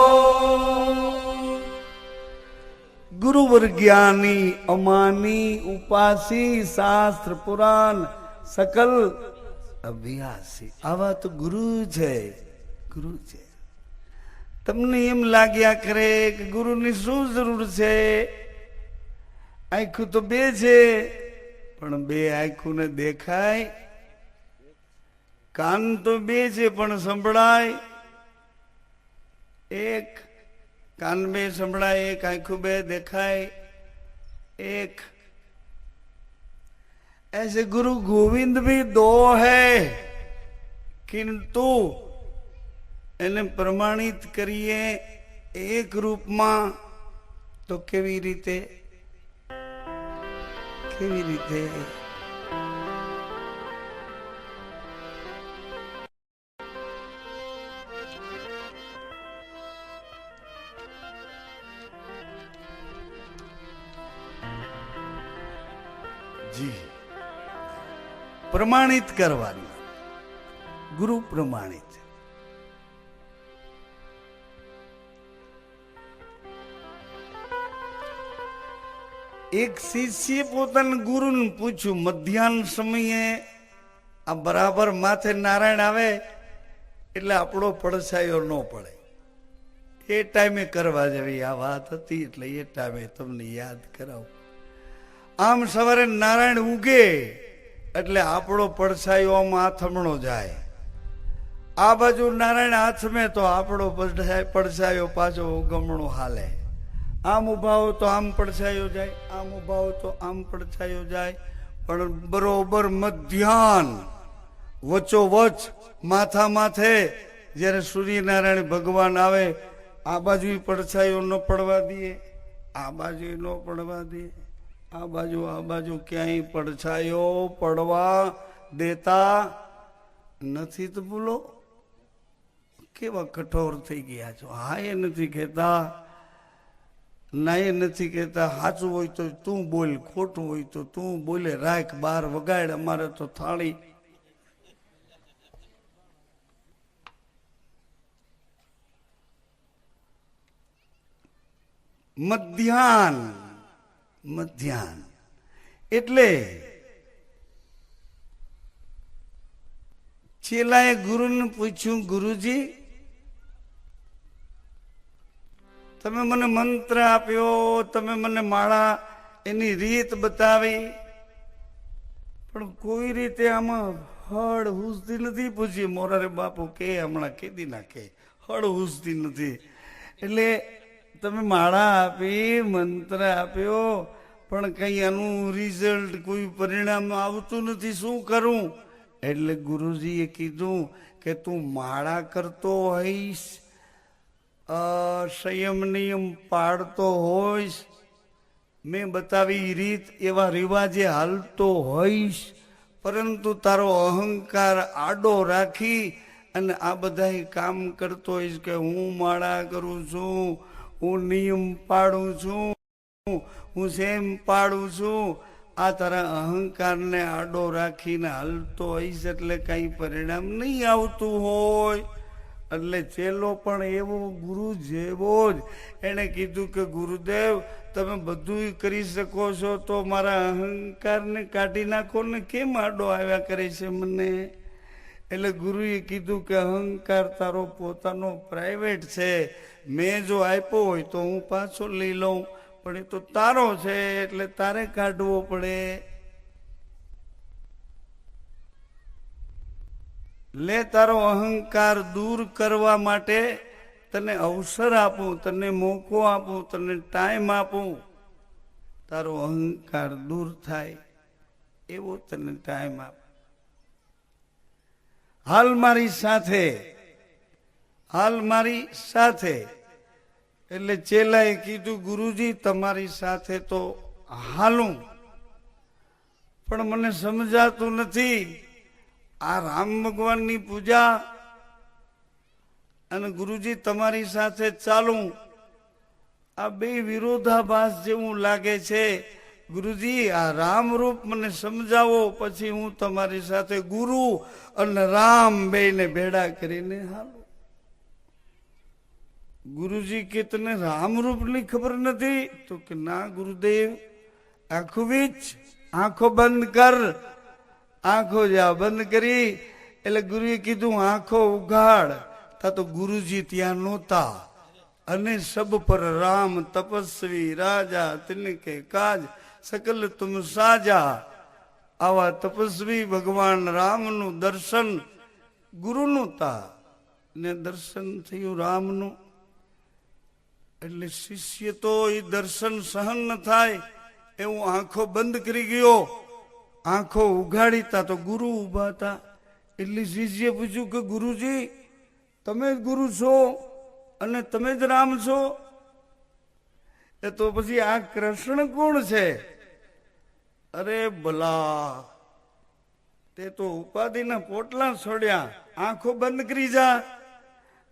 ગુરુવર જ્ઞાની અમાની ઉપાસી. શાસ્ત્ર પુરાણ સકલ અભ્યાસી. આવા તો ગુરુ છે, ગુરુ છે. તમને એમ લાગ્યા કરે કે ગુરુની શું જરૂર છે, આંખું તો બે છે, પણ બે આંખું ને દેખાય. કાન તો બે છે પણ સંભળાય એક. કાન બે સંભળાય એક, आंखों બે देखाय एक. ऐसे गुरु गोविंद भी दो है, किंतु એને પ્રમાણિત કરીએ એક રૂપમાં તો કેવી રીતે, કેવી રીતે? જી પ્રમાણિત કરવાની, ગુરુ પ્રમાણિત. એક શિષ્ય પોતાના ગુરુને પૂછ્યું, મધ્યાહન સમયે આ બરાબર માથે નારાયણ આવે એટલે આપણો પડછાયો ન પડે, એ ટાઈમે કરવા જેવી આ વાત હતી, એટલે એ ટાઈમે તમને યાદ કરાવું. આમ સવારે નારાયણ ઉગે એટલે આપણો પડછાયો આમ આથમણો જાય, આ બાજુ નારાયણ આથમે તો આપણો પડછાયો પાછો ગમણો હાલે. આમ ઉભા હો તો આમ પડછાયો જાય, આમ ઉભા હો તો આમ પડછાયો જાય. પણ બરોબર મધ્યાહન વચ્ચોવચ માથા માથે જ્યારે સૂર્યનારાયણ ભગવાન આવે, આ બાજુ પડછાયો ન પડવા દે, આ બાજુ ન પડવા દે, આ બાજુ ક્યાંય પડછાયો પડવા દેતા નથી. તો બોલો કેવા કઠોર થઈ ગયા છો. હા એ નથી કહેતા, ના એ નથી કહેતા. સાચું હોય તો તું બોલ, ખોટું હોય તો તું બોલે રાખ, બાર વગાડ, અમારે તો થાળી. મધ્યાહન એટલે ચેલાએ ગુરુને પૂછ્યું, ગુરુજી તમે મને મંત્ર આપ્યો, તમે મને માળા એની રીત બતાવી, પણ કોઈ રીતે આમાં હળ હુસતી નથી. પૂછી મોરારે બાપુ કે હમણાં કેદી નાખે હળ હુસતી નથી. એટલે તમે માળા આપી, મંત્ર આપ્યો, પણ કઈ આનું રિઝલ્ટ, કોઈ પરિણામ આવતું નથી, શું કરું? એટલે ગુરુજીએ કીધું કે તું માળા કરતો હોઈશ, સંયમ નિયમ પાડતો હોઈશ, મેં બતાવી રીત એવા રિવાજે હાલતો હોઈશ, પરંતુ તારો અહંકાર આડો રાખી અને આ બધા કામ કરતો હોઈશ કે હું માળા કરું છું, હું નિયમ પાડું છું, હું સેમ પાડું છું, આ તારા અહંકારને આડો રાખીને હાલતો હોઈશ એટલે કઈ પરિણામ નહીં આવતું હોય. એટલે ચેલો પણ એવો ગુરુ જેવો જ. એને કીધું કે ગુરુદેવ તમે બધું કરી શકો છો, તો મારા અહંકારને કાઢી નાખો ને, કેમ આડો આવ્યા કરે છે મને? એટલે ગુરુએ કીધું કે અહંકાર તારો પોતાનો પ્રાઇવેટ છે, મેં જો આપ્યો હોય તો હું પાછો લઈ લઉં, પણ એ તો તારો છે એટલે તારે કાઢવો પડે. લે તારો અહંકાર દૂર કરવા માટે તને અવસર આપું, તને મોકો આપું, તને ટાઈમ આપું, તારો અહંકાર દૂર થાય એવો તને ટાઈમ આપું. હાલ મારી સાથે, હાલ મારી સાથે. એટલે ચેલાએ કીધું ગુરુજી તમારી સાથે તો હાલું, પણ મને સમજાતું નથી, આ રામ ભગવાનની પૂજા અને ગુરુજી તમારી સાથે ચાલું, આ બે વિરોધાભાસ જેવું લાગે છે. ગુરુજી આ રામ રૂપ મને સમજાવો, પછી હું તમારી સાથે ગુરુ અને રામ બેને ભેડા કરીને હાલું. ગુરુજી કે તને રામ રૂપની ખબર નથી? તો કે ના ગુરુદેવ. આંખો વીચ, આંખો બંધ કર. આંખો જા બંધ કરી. એટલે ગુરુએ કીધું આંખો ઉઘાડ. તા તો ગુરુજી ત્યાં નહોતા. અને સબ પર રામ તપસ્વી રાજા, તિનકે કાજ સકલ તુમ સાજા. આવા તપસ્વી ભગવાન રામનું દર્શન ગુરુનું તા ને દર્શન થયું રામનું. એટલે શિષ્ય તો એ દર્શન સહન ન થાય એવું આંખો બંધ કરી ગયો. આંખો ઉઘાડીતા તો ગુરુ ઉભા હતા. એટલે શિષ્ય પૂછ્યું કે ગુરુજી તમે જ ગુરુ છો અને તમે જ રામ છો, એ તો પછી આ કૃષ્ણ કોણ છે? અરે ભલા, તે તો ઉપાધિના પોટલા છોડ્યા. આંખો બંધ કરી જા.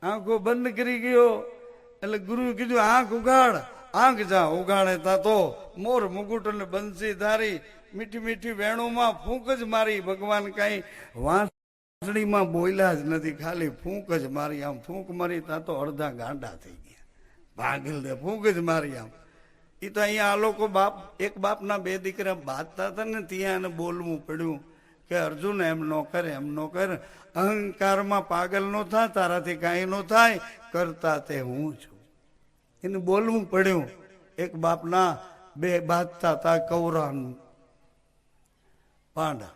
આંખો બંધ કરી ગયો. એટલે ગુરુએ કીધું આંખ ઉગાડ. આંખ જા ઉગાડે તા તો મોર મુગુટ અને બંસી ધારી, મીઠી મીઠી વેણુમાં ફૂંક જ મારી. ભગવાન કઈ વાંસળીમાં બોલ્યા જ નથી, ખાલી ફૂંક જ મારી. આમ ફૂંક મારી તા તો અડધા ગાંડા થઈ ગયા. ભાગલ દે ફૂંક જ મારી. આમ એ તો અહીંયા આ લોકો બાપ, એક બાપના બે દીકરા બાંધતા હતા ને, ત્યાં એને બોલવું પડ્યું કે અર્જુન એમ નો કરે, એમ નો કર. અહંકારમાં પાગલ નો થાય, તારાથી કાંઈ નો થાય, કરતા તે હું છું. એને બોલવું પડ્યું. એક બાપના બે બાંધતા હતા, કૌરવ પાંડા,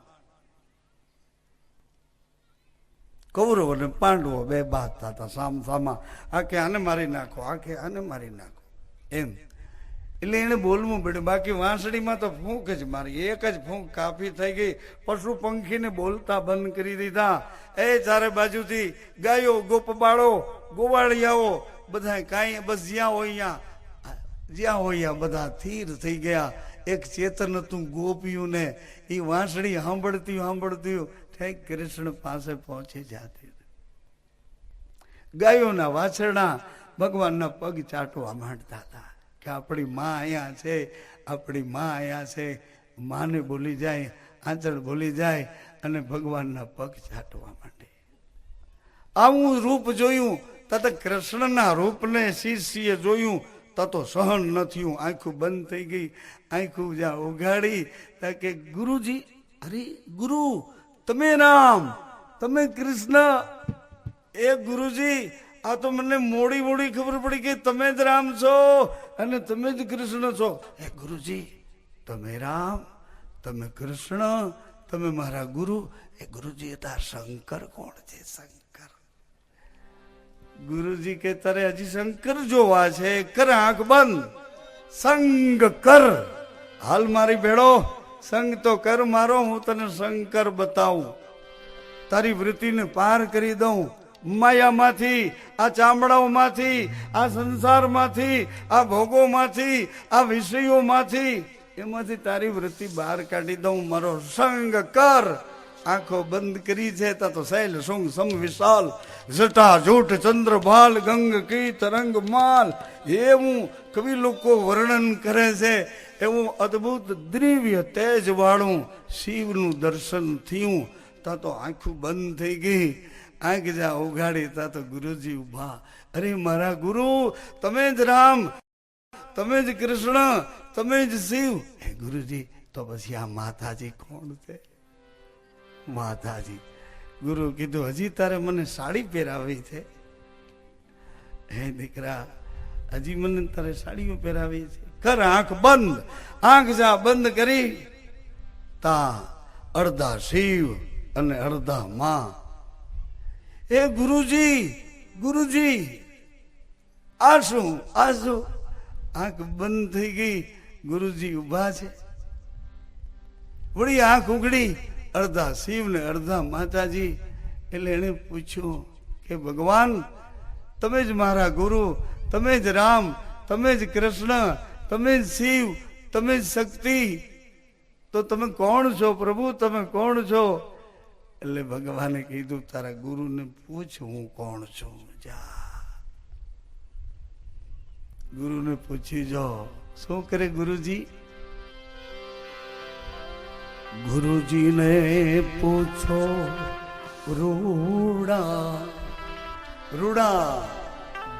કૌરવ અને પાંડવો બે બાંધતા હતા સામ સામા. આખે આને મારી નાખો, આખે આને મારી નાખો એમ. એટલે એને બોલવું પડ્યું. બાકી વાંસળીમાં તો ફૂંક જ મારી, એક જ ફૂંક કાફી થઈ ગઈ. પશુ પંખીને બોલતા બંધ કરી દીધા. એ ચારે બાજુથી ગાયો, ગોપબાળો, ગોવાળિયાઓ બધા કાંઈ બસ જ્યાં હોય ત્યાં બધા થીર થઈ ગયા. એક ચેતન હતું ગોપિયું ને એ વાંસળી સાંભળતી ઠેક કૃષ્ણ પાસે પહોંચી જતી. ગાયોના વાછરડા ભગવાનના પગ ચાટવા માંડતા હતા કે આપણી માં અહીંયા છે, આપણી માં અહીંયા છે. માને બોલી જાય, આંચળ બોલી જાય અને ભગવાનના પગ ચાટવા માંડે. આવું રૂપ જોયું તત કૃષ્ણના રૂપને શિષ્યએ જોયું તો સહન ન થયું. આંખું બંધ થઈ ગઈ. આંખું જ્યાં ઉઘાડી કે ગુરુજી, અરે ગુરુ તમે રામ, તમે કૃષ્ણ. એ ગુરુજી આ તો મને મોડી ખબર પડી કે તમે જ રામ છો અને તમે જ કૃષ્ણ છો. હે ગુરુજી તમે રામ, તમે કૃષ્ણ, તમે મારા ગુરુ. એ ગુરુજી તાર શંકર કોણ છે? શંકર. ગુરુજી કે તારે હજી શંકર જોવા છે? કર આંખ બંધ, સંગ કર. હાલ મારી ભેળો સંગ તો કર મારો, હું તને શંકર બતાવું. તારી વૃત્તિને પાર કરી દઉં. માયામાંથી, આ ચામડાઓમાંથી, આ સંસારમાંથી, આ ભોગોમાંથી, આ વિષયોમાંથી, એમાંથી તારી વૃત્તિ બહાર કાઢી દઉં. મારો સંગ કર. આંખો બંધ કરી છે તો શૈલ શુંગ સમ વિશાલ, જટા જૂઠ ચંદ્ર ભાલ, ગંગ કી તરંગ માલ. એવું કવિ લોકો વર્ણન કરે છે. એવું અદભુત દિવ્ય તેજ વાળું શિવનું દર્શન થયું. તો આંખું બંધ થઈ ગઈ. આંખ જ્યાં ઉઘાડી તા તો ગુરુજી ઉભા. અરે મારા ગુરુ તમે જ રામ, તમે જ કૃષ્ણ, તમે જ શિવ. હે ગુરુજી તો પછી આ માતાજી કોણ છે? માતાજી. ગુરુ કીધું હજી તારે મને સાડી પહેરાવી છે? હે દીકરા હજી મને તારે સાડીઓ પહેરાવી છે? કર આંખ બંધ. આંખ જ્યાં બંધ કરી તા અડધા શિવ અને અડધા માં. એ ગુરુજી, ગુરુજી આ શું? આંખ બંધ થઈ ગઈ. ગુરુજી ઉભા છે. વળી આંખ ઉઘડી, અડધા શિવ ને અડધા માતાજી. એટલે એને પૂછ્યું કે ભગવાન તમે જ મારા ગુરુ, તમે જ રામ, તમે જ કૃષ્ણ, તમે જ શિવ, તમે જ શક્તિ. તો તમે કોણ છો પ્રભુ? તમે કોણ છો? એટલે ભગવાને કીધું તારા ગુરુને પૂછ હું કોણ છું. જા ગુરુને પૂછી જો. શું કરે ગુરુજી? ગુરુજીને પૂછો રૂડા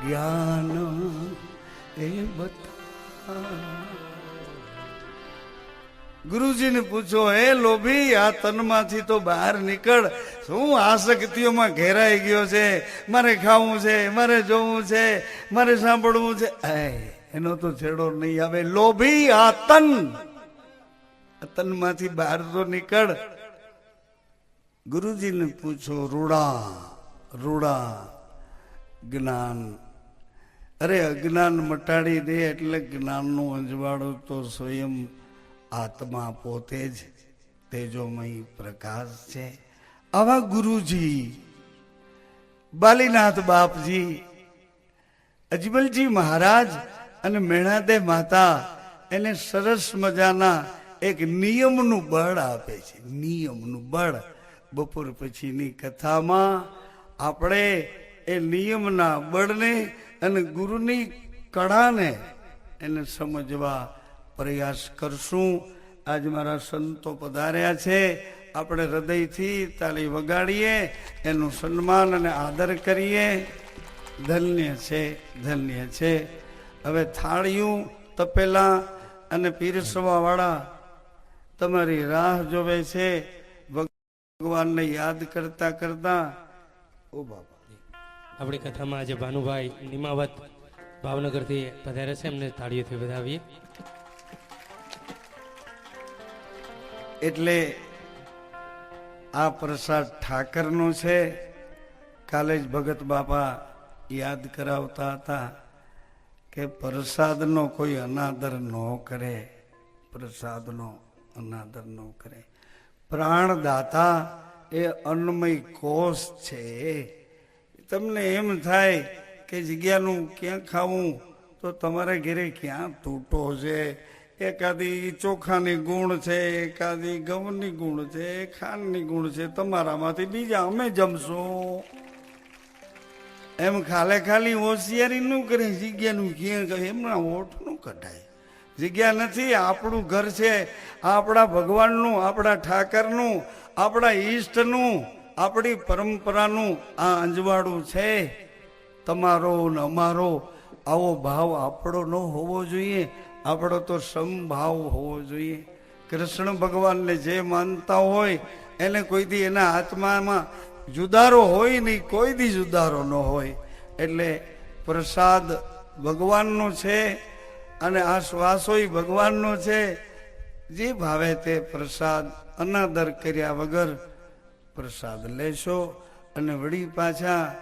જ્ઞાન એ બતા. ગુરુજીને પૂછો હે લોભી આ તનમાંથી તો બહાર નીકળ. શું આસક્તિઓમાં ઘેરાઈ ગયો છે? મારે ખાવું છે, મારે જોવું છે, મારે સાંભળવું છે. એનો તો છેડો નહીં આવે. લોભી આ તનમાંથી બહાર તો નીકળ. ગુરુજીને પૂછો રૂડા જ્ઞાન. અરે અજ્ઞાન મટાડી દે એટલે જ્ઞાનનું અંજવાળું તો સ્વયં આત્મા પોતે જ તેજોમય પ્રકાશ છે. આવા ગુરુજી બાલીનાથ બાપજી, અજમલજી મહારાજ અને મેણાદે માતા એને સરસ મજાના એક નિયમનું બળ આપે છે. નિયમનું બળ. બપોર પછીની કથામાં આપણે એ નિયમના બળને અને ગુરુની કળાને એને સમજવા પ્રયાસ કરશું. આજ મારા સંતો પધાર્યા છે. આપણે હૃદયથી તાળી વગાડીએ, એનું સન્માન અને આદર કરીએ. ધન્ય છે, ધન્ય છે. હવે થાળીયું તપેલા અને પીરસવા વાળા તમારી રાહ જોવે છે. ભગવાનને યાદ કરતા કરતા. ઓ બાબા, આપણી કથામાં આજે ભાનુભાઈ નિમાવત ભાવનગરથી પધારે છે. એમને તાળીઓથી વધાવીએ. એટલે આ પ્રસાદ ઠાકરનો છે. કાલે જ ભગત બાપા યાદ કરાવતા હતા કે પ્રસાદનો કોઈ અનાદર ન કરે, પ્રસાદનો અનાદર ન કરે. પ્રાણદાતા એ અન્નમય કોષ છે. તમને એમ થાય કે જગ્યાનું ક્યાં ખાવું તો તમારા ઘરે ક્યાં તૂટો છે, એકાદી ચોખાની ગુણ છે, એકાદી ઘઉંની ગુણ છે, ખાંડની ગુણ છે, તમારામાંથી બીજા અમે જમશું. એમ ખાલી હોશિયારી ન કરે. જગ્યાનું ક્યાં એમના ઓઠ નું કઢાય. જગ્યા નથી, આપણું ઘર છે, આપણા ભગવાનનું, આપણા ઠાકરનું, આપણા ઈષ્ટનું, આપણી પરંપરાનું આ અંજવાળું છે. તમારો ને અમારો આવો ભાવ આપણો ન હોવો જોઈએ. આપણો તો સમભાવ હોવો જોઈએ. કૃષ્ણ ભગવાનને જે માનતા હોય એને કોઈ દી એના આત્મામાં જુદારો હોય નહીં, કોઈ દી જુદારો ન હોય. એટલે પ્રસાદ ભગવાનનો છે અને આ શ્વાસોય ભગવાનનો છે. જે ભાવે તે પ્રસાદ અનાદર કર્યા વગર પ્રસાદ લેશો અને વળી પાછા